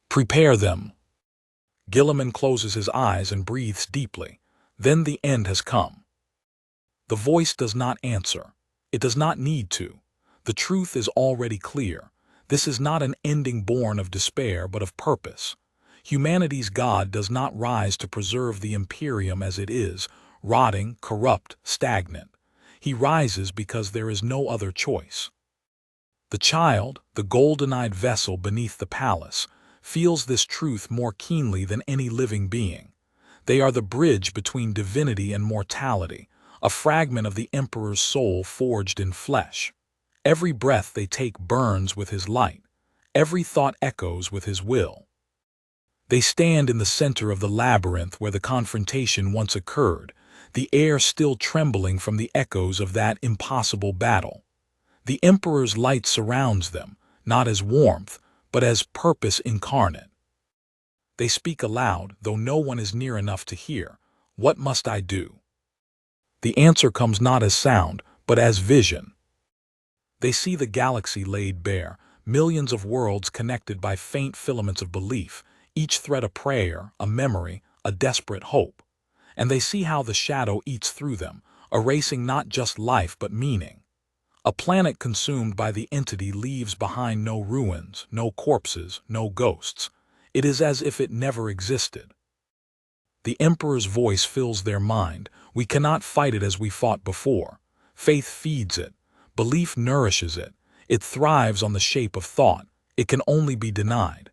Prepare them. Gilliman closes his eyes and breathes deeply. Then the end has come. The voice does not answer. It does not need to. The truth is already clear. This is not an ending born of despair but of purpose. Humanity's God does not rise to preserve the Imperium as it is, rotting, corrupt, stagnant. He rises because there is no other choice. The child, the golden-eyed vessel beneath the palace, feels this truth more keenly than any living being. They are the bridge between divinity and mortality, a fragment of the Emperor's soul forged in flesh. Every breath they take burns with his light. Every thought echoes with his will. They stand in the center of the labyrinth where the confrontation once occurred, the air still trembling from the echoes of that impossible battle. The Emperor's light surrounds them, not as warmth, but as purpose incarnate. They speak aloud, though no one is near enough to hear. What must I do? The answer comes not as sound, but as vision. They see the galaxy laid bare, millions of worlds connected by faint filaments of belief, each thread a prayer, a memory, a desperate hope. And they see how the shadow eats through them, erasing not just life but meaning. A planet consumed by the entity leaves behind no ruins, no corpses, no ghosts. It is as if it never existed. The Emperor's voice fills their mind. We cannot fight it as we fought before. Faith feeds it. Belief nourishes it. It thrives on the shape of thought. It can only be denied.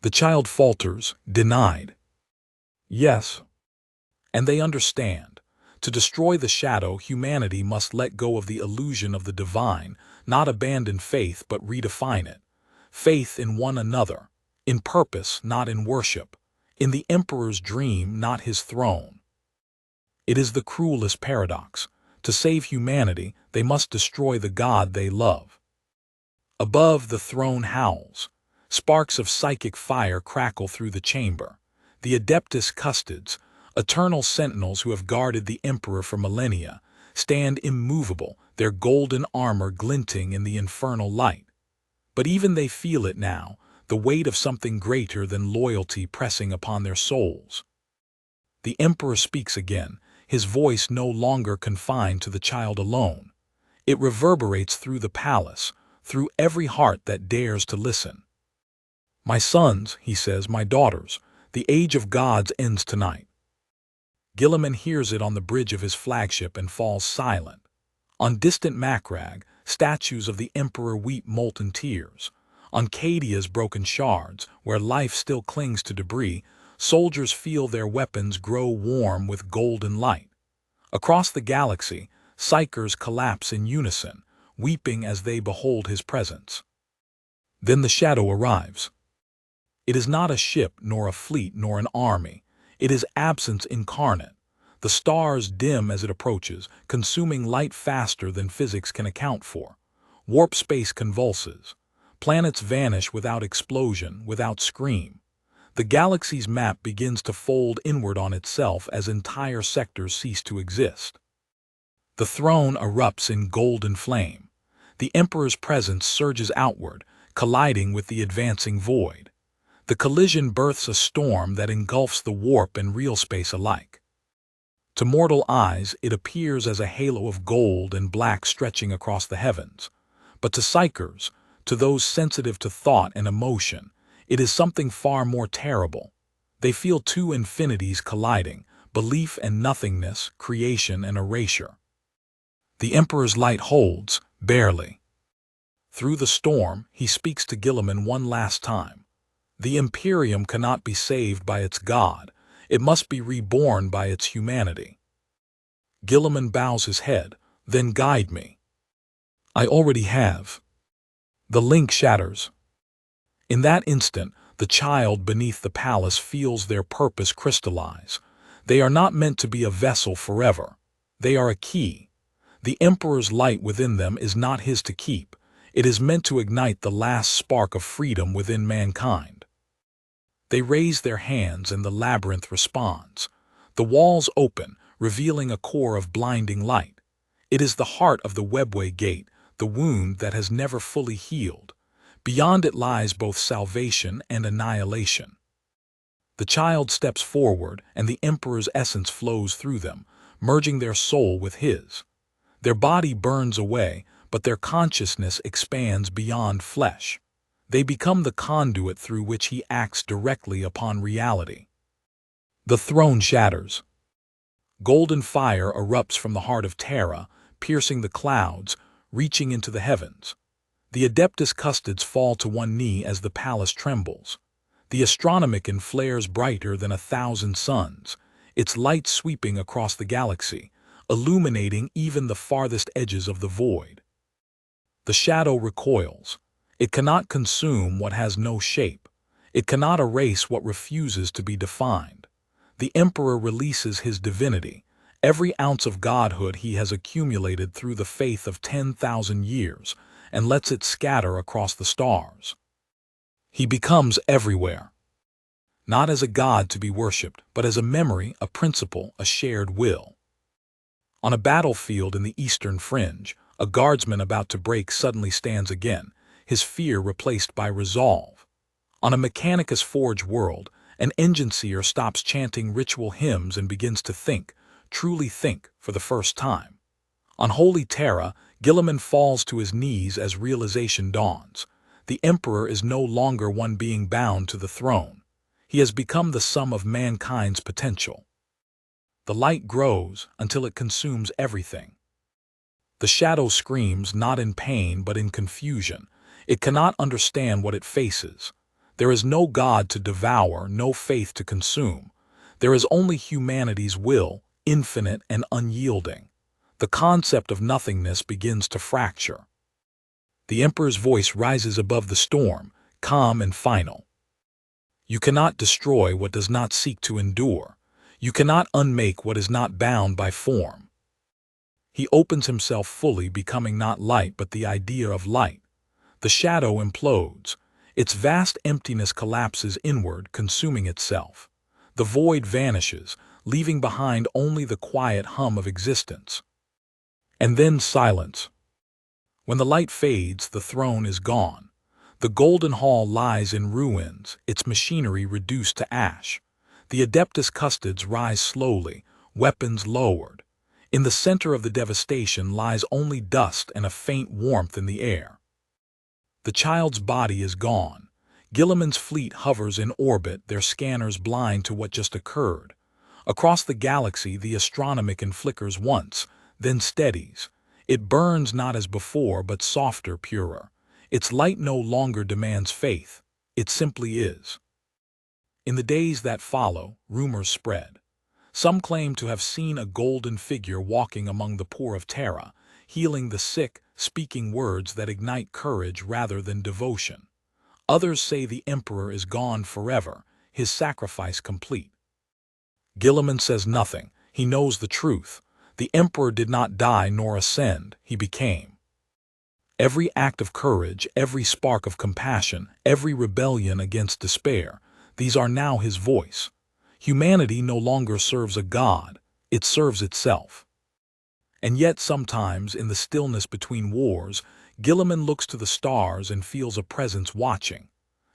The child falters, denied. Yes. And they understand. To destroy the shadow, humanity must let go of the illusion of the divine, not abandon faith but redefine it. Faith in one another, in purpose, not in worship, in the Emperor's dream, not his throne. It is the cruelest paradox. To save humanity, they must destroy the God they love. Above, the throne howls. Sparks of psychic fire crackle through the chamber. The Adeptus Custodes, eternal sentinels who have guarded the Emperor for millennia, stand immovable, their golden armor glinting in the infernal light. But even they feel it now, the weight of something greater than loyalty pressing upon their souls. The Emperor speaks again, his voice no longer confined to the child alone. It reverberates through the palace, through every heart that dares to listen. My sons, he says, my daughters, the age of gods ends tonight. Gilliman hears it on the bridge of his flagship and falls silent. On distant Macragge, statues of the Emperor weep molten tears. On Cadia's broken shards, where life still clings to debris, soldiers feel their weapons grow warm with golden light. Across the galaxy, psychers collapse in unison, weeping as they behold his presence. Then the shadow arrives. It is not a ship, nor a fleet, nor an army. It is absence incarnate. The stars dim as it approaches, consuming light faster than physics can account for. Warp space convulses. Planets vanish without explosion, without scream. The galaxy's map begins to fold inward on itself as entire sectors cease to exist. The throne erupts in golden flame. The Emperor's presence surges outward, colliding with the advancing void. The collision births a storm that engulfs the warp and real space alike. To mortal eyes, it appears as a halo of gold and black stretching across the heavens. But to psychers, to those sensitive to thought and emotion, it is something far more terrible. They feel two infinities colliding, belief and nothingness, creation and erasure. The Emperor's light holds, barely. Through the storm, he speaks to Gilliman one last time. The Imperium cannot be saved by its God. It must be reborn by its humanity. Gilliman bows his head. Then guide me. I already have. The link shatters. In that instant, the child beneath the palace feels their purpose crystallize. They are not meant to be a vessel forever. They are a key. The Emperor's light within them is not his to keep. It is meant to ignite the last spark of freedom within mankind. They raise their hands and the labyrinth responds. The walls open, revealing a core of blinding light. It is the heart of the webway gate, the wound that has never fully healed. Beyond it lies both salvation and annihilation. The child steps forward, and the Emperor's essence flows through them, merging their soul with his. Their body burns away, but their consciousness expands beyond flesh. They become the conduit through which he acts directly upon reality. The throne shatters. Golden fire erupts from the heart of Terra, piercing the clouds, reaching into the heavens. The Adeptus Custodes fall to one knee as the palace trembles. The Astronomicon flares brighter than 1,000 suns, its light sweeping across the galaxy, illuminating even the farthest edges of the void. The shadow recoils. It cannot consume what has no shape. It cannot erase what refuses to be defined. The Emperor releases his divinity, every ounce of godhood he has accumulated through the faith of 10,000 years, and lets it scatter across the stars. He becomes everywhere. Not as a god to be worshipped, but as a memory, a principle, a shared will. On a battlefield in the eastern fringe, a guardsman about to break suddenly stands again, his fear replaced by resolve. On a Mechanicus Forge world, an engine seer stops chanting ritual hymns and begins to think, truly think, for the first time. On holy Terra, Guilliman falls to his knees as realization dawns. The Emperor is no longer one being bound to the throne. He has become the sum of mankind's potential. The light grows until it consumes everything. The shadow screams not in pain but in confusion. It cannot understand what it faces. There is no God to devour, no faith to consume. There is only humanity's will, infinite and unyielding. The concept of nothingness begins to fracture. The Emperor's voice rises above the storm, calm and final. You cannot destroy what does not seek to endure. You cannot unmake what is not bound by form. He opens himself fully, becoming not light but the idea of light. The shadow implodes. Its vast emptiness collapses inward, consuming itself. The void vanishes, leaving behind only the quiet hum of existence. And then silence. When the light fades, the throne is gone. The golden hall lies in ruins, its machinery reduced to ash. The Adeptus Custodes rise slowly, weapons lowered. In the center of the devastation lies only dust and a faint warmth in the air. The child's body is gone. Guilliman's fleet hovers in orbit, their scanners blind to what just occurred. Across the galaxy, the Astronomicon flickers once, then steadies. It burns not as before, but softer, purer. Its light no longer demands faith. It simply is. In the days that follow, rumors spread. Some claim to have seen a golden figure walking among the poor of Terra, healing the sick, speaking words that ignite courage rather than devotion. Others say the Emperor is gone forever, his sacrifice complete. Guilliman says nothing. He knows the truth. The Emperor did not die nor ascend, he became. Every act of courage, every spark of compassion, every rebellion against despair, these are now his voice. Humanity no longer serves a god, it serves itself. And yet sometimes, in the stillness between wars, Guilliman looks to the stars and feels a presence watching.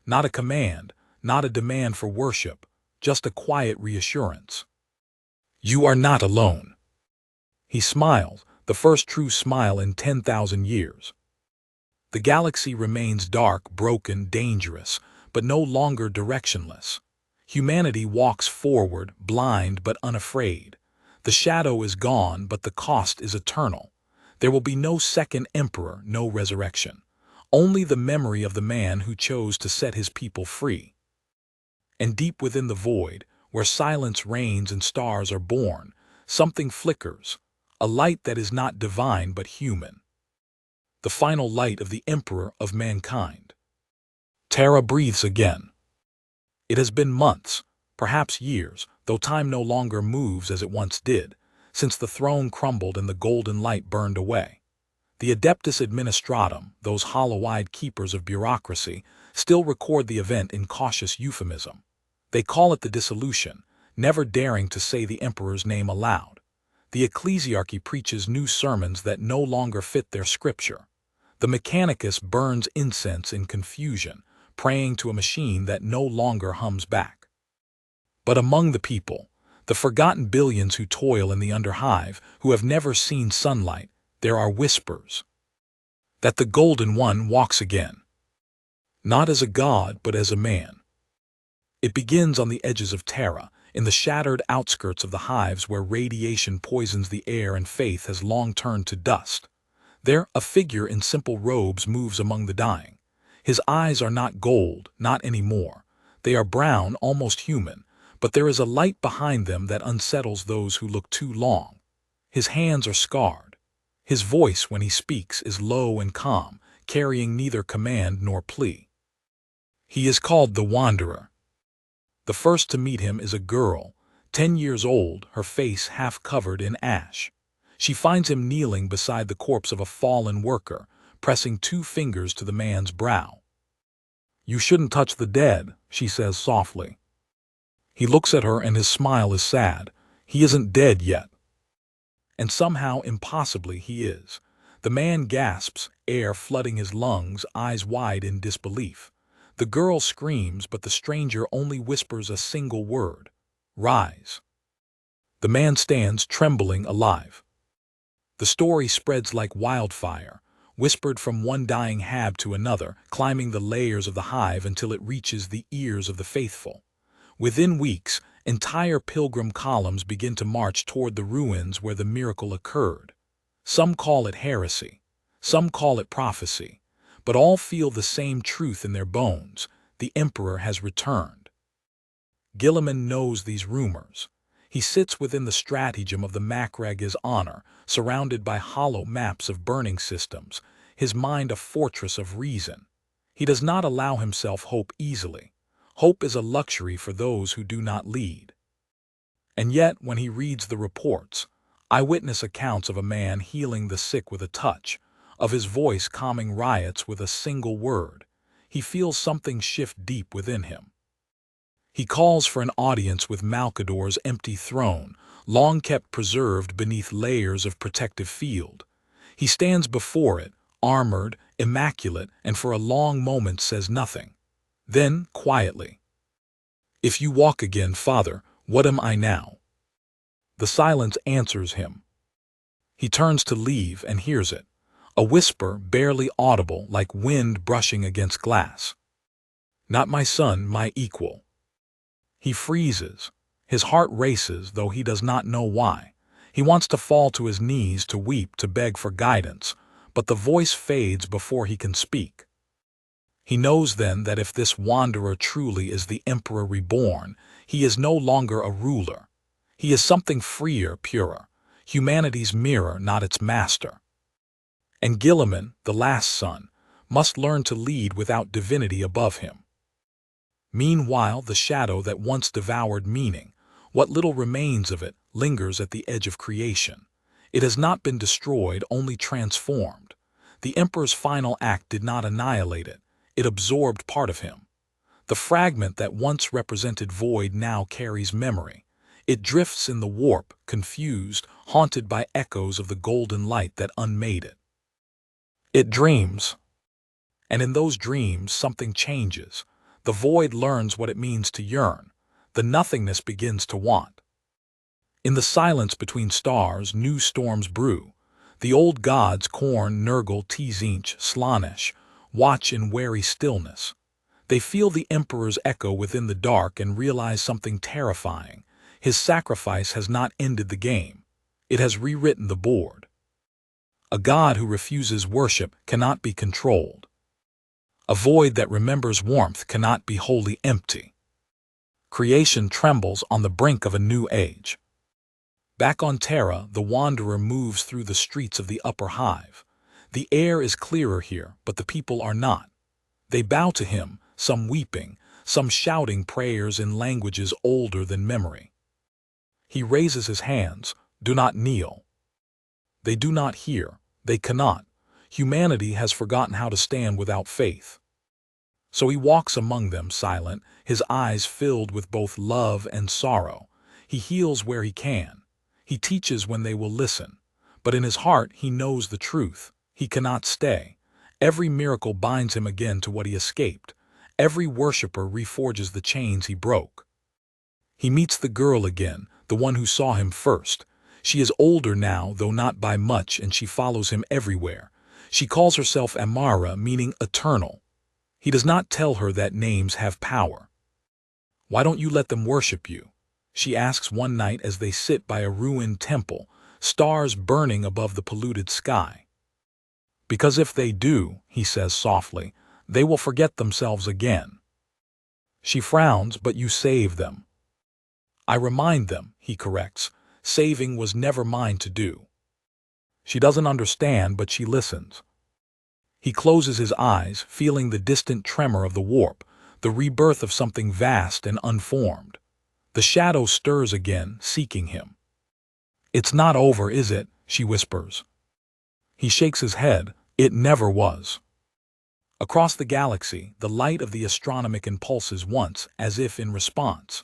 Not a command, not a demand for worship, just a quiet reassurance. You are not alone. He smiles, the first true smile in 10,000 years. The galaxy remains dark, broken, dangerous, but no longer directionless. Humanity walks forward, blind but unafraid. The shadow is gone, but the cost is eternal. There will be no second emperor, no resurrection. Only the memory of the man who chose to set his people free. And deep within the void, where silence reigns and stars are born, something flickers, a light that is not divine but human. The final light of the Emperor of mankind. Terra breathes again. It has been months, perhaps years. though time no longer moves as it once did, since the throne crumbled and the golden light burned away. The Adeptus Administratum, those hollow-eyed keepers of bureaucracy, still record the event in cautious euphemism. They call it the dissolution, never daring to say the emperor's name aloud. The ecclesiarchy preaches new sermons that no longer fit their scripture. The mechanicus burns incense in confusion, praying to a machine that no longer hums back. But among the people, the forgotten billions who toil in the underhive, who have never seen sunlight, there are whispers that the Golden One walks again, not as a god but as a man. It begins on the edges of Terra, in the shattered outskirts of the hives where radiation poisons the air and faith has long turned to dust. There, a figure in simple robes moves among the dying. His eyes are not gold, not anymore. They are brown, almost human, but there is a light behind them that unsettles those who look too long. His hands are scarred. His voice, when he speaks, is low and calm, carrying neither command nor plea. He is called the Wanderer. The first to meet him is a girl, 10 years old, her face half covered in ash. She finds him kneeling beside the corpse of a fallen worker, pressing 2 fingers to the man's brow. "You shouldn't touch the dead," she says softly. He looks at her and his smile is sad. He isn't dead yet. And somehow, impossibly, he is. The man gasps, air flooding his lungs, eyes wide in disbelief. The girl screams, but the stranger only whispers a single word: "Rise." The man stands, trembling, alive. The story spreads like wildfire, whispered from one dying hab to another, climbing the layers of the hive until it reaches the ears of the faithful. Within weeks, entire pilgrim columns begin to march toward the ruins where the miracle occurred. Some call it heresy, some call it prophecy, but all feel the same truth in their bones: the emperor has returned. Gilliman knows these rumors. He sits within the stratagem of the Macrag's honor, surrounded by hollow maps of burning systems, his mind a fortress of reason. He does not allow himself hope easily. Hope is a luxury for those who do not lead. And yet, when he reads the reports, eyewitness accounts of a man healing the sick with a touch, of his voice calming riots with a single word, he feels something shift deep within him. He calls for an audience with Malcador's empty throne, long kept preserved beneath layers of protective field. He stands before it, armored, immaculate, and for a long moment says nothing. Then, quietly, "If you walk again, Father, what am I now?" The silence answers him. He turns to leave and hears it, a whisper barely audible, like wind brushing against glass. "Not my son, my equal." He freezes. His heart races, though he does not know why. He wants to fall to his knees, to weep, to beg for guidance, but the voice fades before he can speak. He knows then that if this wanderer truly is the emperor reborn, he is no longer a ruler. He is something freer, purer, humanity's mirror, not its master. And Gilliman, the last son, must learn to lead without divinity above him. Meanwhile, the shadow that once devoured meaning, what little remains of it, lingers at the edge of creation. It has not been destroyed, only transformed. The emperor's final act did not annihilate it. It absorbed part of him. The fragment that once represented void now carries memory. It drifts in the warp, confused, haunted by echoes of the golden light that unmade it. It dreams. And in those dreams, something changes. The void learns what it means to yearn. The nothingness begins to want. In the silence between stars, new storms brew. The old gods, Korn, Nurgle, Tzinch, Slaanesh, watch in wary stillness. They feel the emperor's echo within the dark and realize something terrifying. His sacrifice has not ended the game. It has rewritten the board. A god who refuses worship cannot be controlled. A void that remembers warmth cannot be wholly empty. Creation trembles on the brink of a new age. Back on Terra, the wanderer moves through the streets of the upper hive. The air is clearer here, but the people are not. They bow to him, some weeping, some shouting prayers in languages older than memory. He raises his hands. Do not kneel. They do not hear. They cannot. Humanity has forgotten how to stand without faith. So he walks among them, silent, his eyes filled with both love and sorrow. He heals where he can. He teaches when they will listen. But in his heart he knows the truth. He cannot stay. Every miracle binds him again to what he escaped. Every worshipper reforges the chains he broke. He meets the girl again, the one who saw him first. She is older now, though not by much, and she follows him everywhere. She calls herself Amara, meaning eternal. He does not tell her that names have power. Why don't you let them worship you? She asks one night as they sit by a ruined temple, stars burning above the polluted sky. Because if they do, he says softly, they will forget themselves again. She frowns, but you save them. I remind them, he corrects. Saving was never mine to do. She doesn't understand, but she listens. He closes his eyes, feeling the distant tremor of the warp, the rebirth of something vast and unformed. The shadow stirs again, seeking him. It's not over, is it? She whispers. He shakes his head. It never was. Across the galaxy, the light of the astronomic impulses once, as if in response.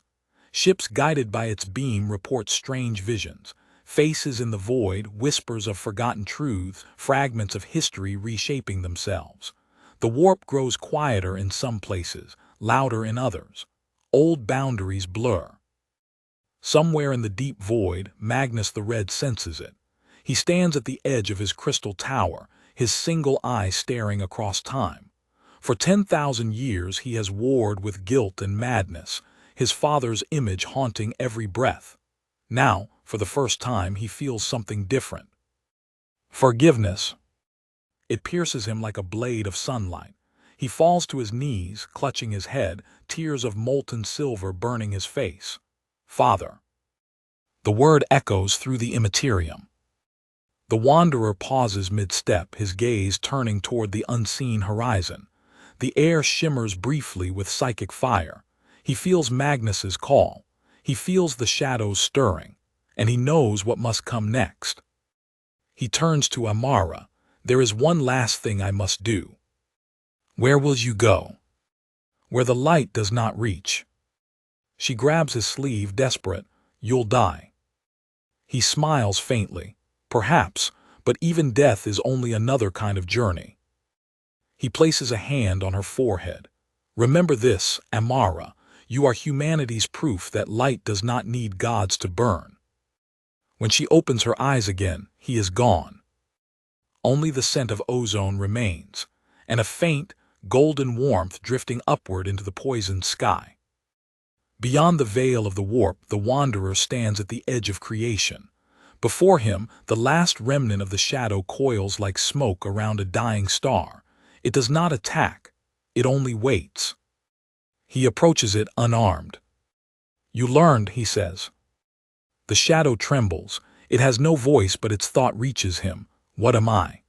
Ships guided by its beam report strange visions, faces in the void, whispers of forgotten truths, fragments of history reshaping themselves. The warp grows quieter in some places, louder in others. Old boundaries blur. Somewhere in the deep void, Magnus the Red senses it. He stands at the edge of his crystal tower, his single eye staring across time. For 10,000 years he has warred with guilt and madness, his father's image haunting every breath. Now, for the first time, he feels something different. Forgiveness. It pierces him like a blade of sunlight. He falls to his knees, clutching his head, tears of molten silver burning his face. Father. The word echoes through the Imperium. The wanderer pauses mid-step, his gaze turning toward the unseen horizon. The air shimmers briefly with psychic fire. He feels Magnus's call. He feels the shadows stirring, and he knows what must come next. He turns to Amara. There is one last thing I must do. Where will you go? Where the light does not reach. She grabs his sleeve, desperate. You'll die. He smiles faintly. Perhaps, but even death is only another kind of journey. He places a hand on her forehead. Remember this, Amara. You are humanity's proof that light does not need gods to burn. When she opens her eyes again, he is gone. Only the scent of ozone remains, and a faint, golden warmth drifting upward into the poisoned sky. Beyond the veil of the warp, the wanderer stands at the edge of creation. Before him, the last remnant of the shadow coils like smoke around a dying star. It does not attack. It only waits. He approaches it unarmed. You learned, he says. The shadow trembles. It has no voice, but its thought reaches him. What am I?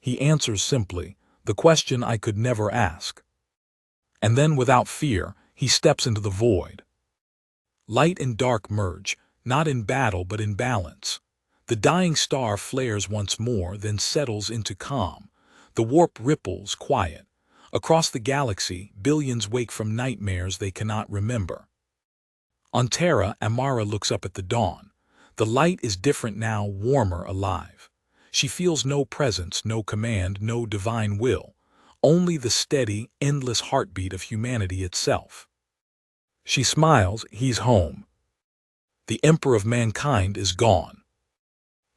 He answers simply, the question I could never ask. And then, without fear, he steps into the void. Light and dark merge, not in battle but in balance. The dying star flares once more, then settles into calm. The warp ripples, quiet. Across the galaxy, billions wake from nightmares they cannot remember. On Terra, Amara looks up at the dawn. The light is different now, warmer, alive. She feels no presence, no command, no divine will. Only the steady, endless heartbeat of humanity itself. She smiles. He's home. The emperor of mankind is gone.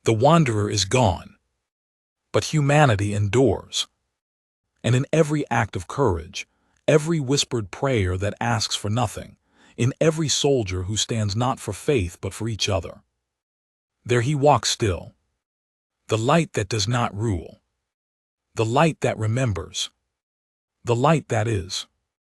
The wanderer is gone. But humanity endures. And in every act of courage, every whispered prayer that asks for nothing, in every soldier who stands not for faith but for each other, there he walks still. The light that does not rule. The light that remembers. The light that is.